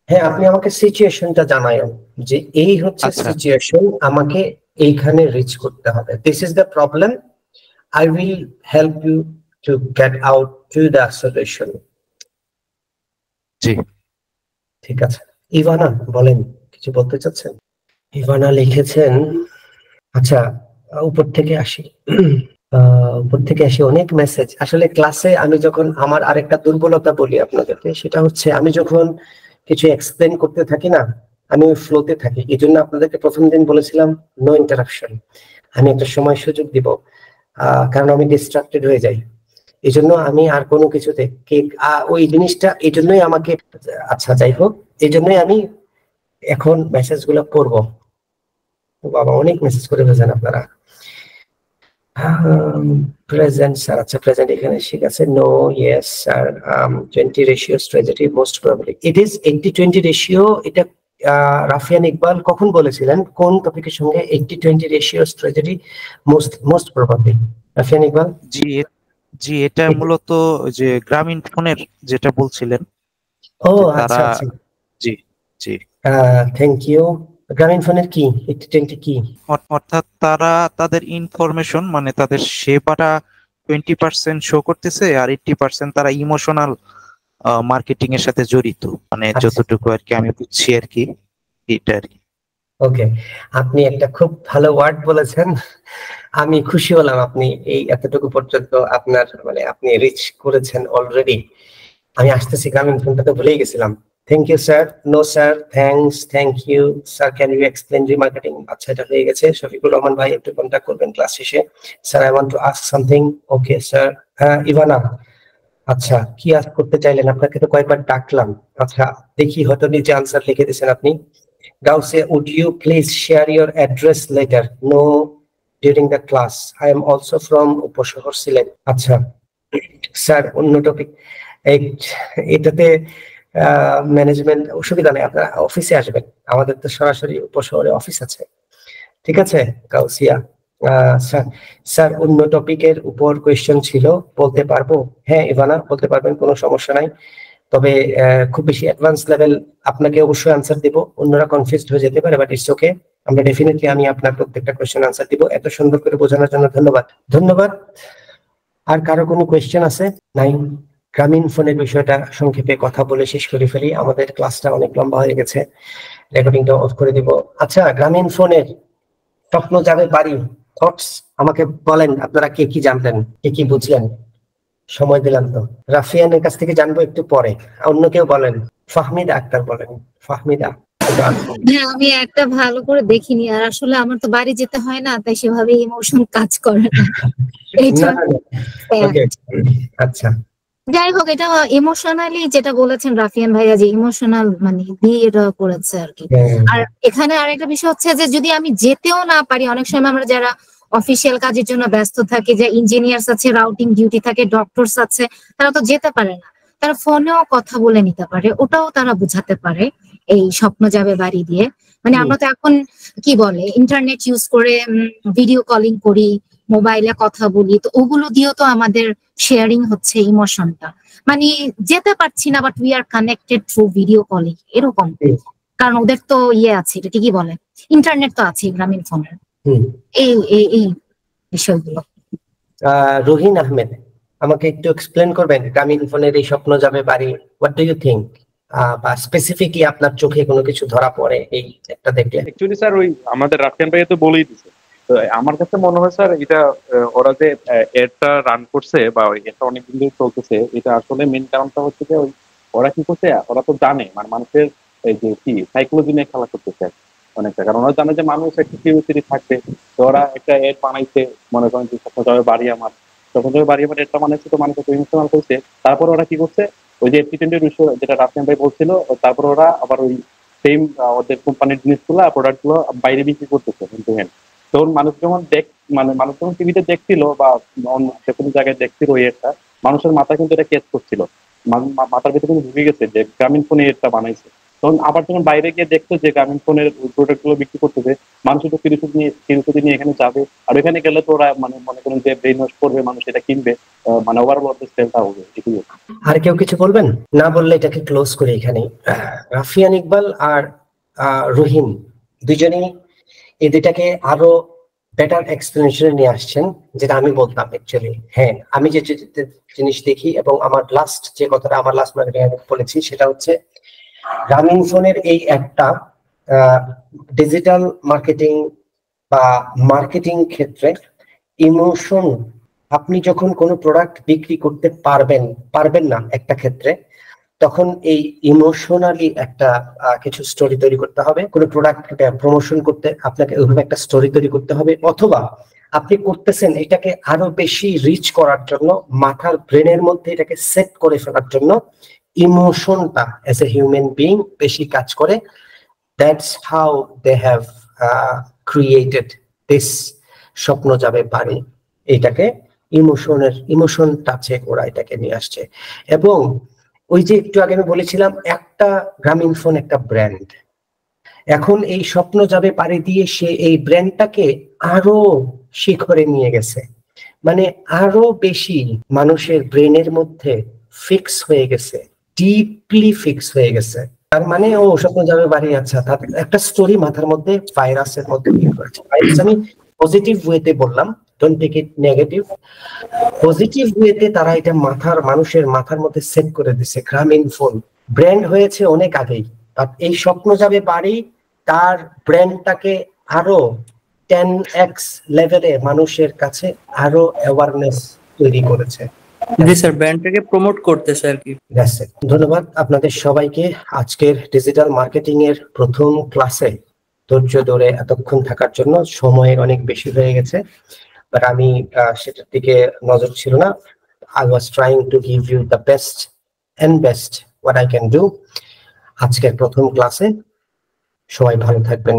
হ্যাঁ আপনি আমাকে সিচুয়েশনটা জানায়েন যে এই হচ্ছে আচ্ছা। সিচুয়েশন, আমাকে এইখানে রিচ করতে হবে, this is the problem, I will help you to get out to the solution. জি। ঠিক আছে, ইভানা বলেন, কিছু বলতে চাচ্ছেন? ইভানা লিখেছেন, আচ্ছা উপর থেকে আসি, উপর থেকে আসি অনেক মেসেজ। আসলে ক্লাসে আমি যখন আমার আরেকটা দুর্বলতা বলি আপনাদেরকে, সেটা হচ্ছে আমি যখন কিছু এক্সপ্লেন করতে থাকি না, আমি ওই ফ্লোতে থাকি। এই জন্য আপনাদেরকে প্রথম দিন বলেছিলাম নো ইন্টারাপশন, আমি একটা সময় সুযোগ দিব, কারণ আমি ডিস্ট্রাক্টেড হয়ে যাই। এই জন্য আমি আর কোনো কিছুতে ওই জিনিসটা, এই জন্যই আমাকে, আচ্ছা যাই হোক, এই জন্যই আমি এখন মেসেজ গুলো পড়বো। বাবা অনেক মেসেজ করে ফেলছেন আপনারা। প্রেজেন্ট স্যার, আচ্ছা প্রেজেন্ট এখানে ঠিক আছে। No, yes sir, 20 ratio strategy most probably it is 80-20 ratio. এটা রাফিয়ান ইকবাল কখন বলেছিলেন, কোন টপিকের সঙ্গে 80-20 ratio strategy most probably? Rafian Iqbal? জি জি, এটা মূলত যে গ্রামীণ ফোনের যেটা বলছিলেন। ও যে আচ্ছা তারা আচ্ছা, জি জি, থ্যাংক ইউ। গ্রামীণ ফোনের কি 80-20 কি? অর্থাৎ তারা তাদের ইনফরমেশন মানে তাদের সেবাটা 20% শো করতেছে, আর 80% তারা ইমোশনাল মার্কেটিং এর সাথে জড়িত, মানে আচ্ছা। যতটুকু আর কি আমি বুঝছি আর কি, এটা আর কি। ওকে, আপনি একটা খুব ভালো ওয়ার্ড বলেছেন, আমি খুশি হলাম। আপনি এই এতটুকু পর্যন্ত আপনার মানে আপনি রিচ করেছেন অলরেডি। আমি আসতেছি, গ্রামীণ ফোনটা তো ভুলেই গেছিলাম। Thank you sir, no sir, thanks, thank you sir, can you explain remarketing? আচ্ছা এটা হয়ে গেছে। শফিকুর রহমান ভাই একটু কন্ট্যাক্ট করবেন ক্লাস শেষে। Sir I want to ask something. Okay sir. হ্যাঁ ইভানা, আচ্ছা কি আস্ক করতে চাইলেন? আপনাকে তো কয়েকবার ডাকলাম। আচ্ছা দেখি হয়তো নিচে আনসার লিখে দিয়েছেন আপনি। Gausse, would you please share your address later? No, during the class. I am also from উপশহর সিলেট। আচ্ছা স্যার অন্য টপিক, এটাতে ম্যানেজমেন্ট অসুবিধা নেই, আপনারা অফিসে আসবেন, আমাদের তো সরাসরি উপশহরে অফিস আছে। ঠিক আছে গাউসিয়া। স্যার স্যার অন্য টপিকের উপর কোয়েশ্চেন ছিল, বলতে পারবো? হ্যাঁ ইভানা বলতে পারবেন, কোনো সমস্যা নাই। তবে খুব বেশি অ্যাডভান্স লেভেল আপনাকে অবশ্যই আনসার দিব, অন্যরা কনফিউজড হয়ে যেতে পারে, বাট ইটস ওকে। আমরা ডেফিনেটলি, আমি আপনার প্রত্যেকটা কোশ্চেন আনসার দিব। এত সুন্দর করে বোঝানোর জন্য ধন্যবাদ। ধন্যবাদ। আর কারো কোনো কোয়েশ্চেন আছে? নাই। গ্রামীণ ফোনের বিষয়টা সংক্ষেপে কথা বলে শেষ করে ফেলি, আমাদের ক্লাসটা অনেক লম্বা হয়ে গেছে, রেকর্ডিংটা অফ করে দিব। আচ্ছা গ্রামীণ ফোনের স্বপ্ন যাবে বাড়ি, থটস আমাকে বলেন, আপনারা কে কি জানলেন, কে কি বুঝলেন? সময় দিলাম তো। রাফিয়ানের কাছ থেকে জানবো একটু পরে, অন্য কেউ বলেন। ফাহমিদা আক্তার বলেন, ফাহমিদা। হ্যাঁ আমি একটা ভালো করে দেখিনি, আর আসলে আমার তো বাড়ি যেতে হয় না, তাই সেভাবে ইমোশন কাজ করে না। এইটা ওকে আচ্ছা, যাই হোক, এটা ইমোশনালি যেটা বলেছেন রাফিয়ান ভাইয়া, যে ইমোশনাল মানে দিয়ে এটা করেছে আর কি। আর এখানে আরেকটা বিষয় হচ্ছে যে যদি আমি যেতেও না পারি, অনেক সময় আমরা যারা অফিসিয়াল কাজের জন্য ব্যস্ত থাকি, যে ইঞ্জিনিয়ার্স আছে, রাউটিং ডিউটি থাকে, ডক্টরস আছে, তারা তো যেতে পারে না, তারা ফোনেও কথা বলে নিতে পারে, ওটাও তারা বুঝাতে পারে এই স্বপ্ন যাবে বাড়ি দিয়ে। মানে আমরা তো এখন কি বলে ইন্টারনেট ইউজ করে ভিডিও কলিং করি, মোবাইলে কথা বলি, তো ওগুলো দিয়েও তো আমাদের শেয়ারিং হচ্ছে ইমোশনটা। মানে যেতে পারছি না, but we are connected through video calling, এরকম। কারণ ওদের তো ইয়ে আছে, এটা কি বলে, ইন্টারনেট তো আছে গ্রামীণ ফোনের। এই এই এই বিষয়গুলো। রহিন আহমেদ, আমাকে একটু এক্সপ্লেন করবেন গ্রামীণ ফোনের এই স্বপ্ন যাবে বাড়ি, হোয়াট ডু ইউ থিঙ্ক? বা স্পেসিফিকলি আপনার চোখে কোনো কিছু ধরা পড়ে এই একটা দেখলে? অ্যাকচুয়ালি স্যার ওই আমাদের রাফিয়ান ভাই তো বলেই দিছে। তো আমার কাছে মনে হয় স্যার এটা ওরা যে এডটা রান করছে বা এটা অনেকদিন ধরে চলতেছে, এটা আসলে মেন কারণটা হচ্ছে যে ওই ওরা কি করছে, ওরা তো জানে মানে মানুষের এই যে কি সাইকোলজি নিয়ে খেলা করতেছে অনেকটা। কারণ ওরা জানে যে মানুষ একটা কিউরিওসিটি থাকবে, তো ওরা একটা এড বানাইছে, মনে করেন যে স্বপ্ন যাবে বাড়ি আমার, স্বপ্ন যাবে বাড়ি আমার এডটা বানাইছে, তো মানুষ ইমোশনাল করছে। তারপর ওরা কি করছে, ওই যে 80-20 রেশিও যেটা রাফিয়ান ভাই বলছিল, তারপর ওরা আবার ওই সেম ওদের কোম্পানির জিনিসগুলো প্রোডাক্ট গুলো বাইরে বিক্রি করতেছে কিন্তু তখন মানুষ যখন মানুষ যখন টিভিতে দেখছিল বা অন্য যে কোনো জায়গায় দেখছিল ওই একটা মানুষের মাথা কিন্তু এটা ক্যাচ করছিল, মাথার ভিতরে কিন্তু ঢুকে গেছে যে গ্রামীণ ফোনে এটা বানাইছে। তখন আবার যখন বাইরে গিয়ে দেখতো যে গ্রামীণ ফোনের প্রোডাক্ট গুলো বিক্রি করতেছে, মানুষ তো তিরুপতি নিয়ে এখানে যাবে, আর ওখানে গেলে তো ওরা মানে মনে করেন যে ব্রেন ওয়াশ করবে, মানুষ এটা কিনবে, মানে ওভারঅল সেলটা হবে। আর কেউ কিছু বলবেন? না বললে এটাকে ক্লোজ করে এখানেই। রাফিয়ান ইকবাল আর রহিম দুজনেই এই দুইটাকে আরো বেটার এক্সপ্লেনেশন নিয়ে আসছেন, যেটা আমি বলতাম অ্যাকচুয়ালি। হ্যাঁ, আমি যে জিনিস দেখি এবং আমার লাস্ট যে কথাটা আমার লাস্ট বলেছি সেটা হচ্ছে গ্রামীণ ফোনের এই একটা ডিজিটাল মার্কেটিং বা মার্কেটিং ক্ষেত্রে ইমোশন, আপনি যখন কোনো প্রোডাক্ট বিক্রি করতে পারবেন না একটা ক্ষেত্রে, তখন এই ইমোশনালি একটা কিছু স্টোরি তৈরি করতে হবে। কোনো প্রোডাক্ট প্রমোশন করতে আপনাকে ওইভাবে একটা স্টোরি তৈরি করতে হবে, অথবা আপনি করতেছেন এটাকে আরো বেশি রিচ করার জন্য, মাথার ব্রেনের মধ্যে এটাকে সেট করে ফেলার জন্য ইমোশনটা অ্যাজ এ হিউম্যান বিইং বেশি কাজ করে। That's how they have created this স্বপ্ন যাবে পারে, এটাকে ইমোশন টাচে ওরা এটাকে নিয়ে আসছে। এবং ওই যে একটু আগে আমি বলেছিলাম একটা গ্রামীণ ফোন একটা ব্র্যান্ড, এখন এই স্বপ্ন যাবে পারে দিয়ে সে এই ব্র্যান্ডটাকে আরো শিখরে নিয়ে গেছে, মানে আরো বেশি মানুষের ব্রেনের মধ্যে ফিক্স হয়ে গেছে, ডিপলি ফিক্স হয়ে গেছে। তার মানে ও স্বপ্ন যাবে বাড়ি, আচ্ছা তার একটা স্টোরি মাথার মধ্যে ভাইরাসের মধ্যে করেছে। আমি পজিটিভ ওয়েতে বললাম, don't take it negative. Positive ওয়েতে তারা এটা মানুষের মাথার মধ্যে সেট করে দিছে। গ্রামীণ ফোন ব্র্যান্ড হয়েছে অনেক আগেই, এই স্বপ্ন যাবে বাড়ি তার ব্র্যান্ডটাকে আরো 10x লেভেলে মানুষের কাছে আরো অ্যাওয়ারনেস তৈরি করেছে। জি স্যার, ব্র্যান্ডটাকে প্রমোট করতেছে আর কি। ধন্যবাদ আপনাদের সবাইকে আজকের ডিজিটাল মার্কেটিং এর প্রথম ক্লাসে ধৈর্য ধরে এতক্ষণ থাকার জন্য। সময় অনেক বেশি হয়ে গেছে, বাট আমি সেটার দিকে নজর ছিল না। I was trying to give you the best what I can do। আজকের প্রথম ক্লাসে সবাই ভালো থাকবেন।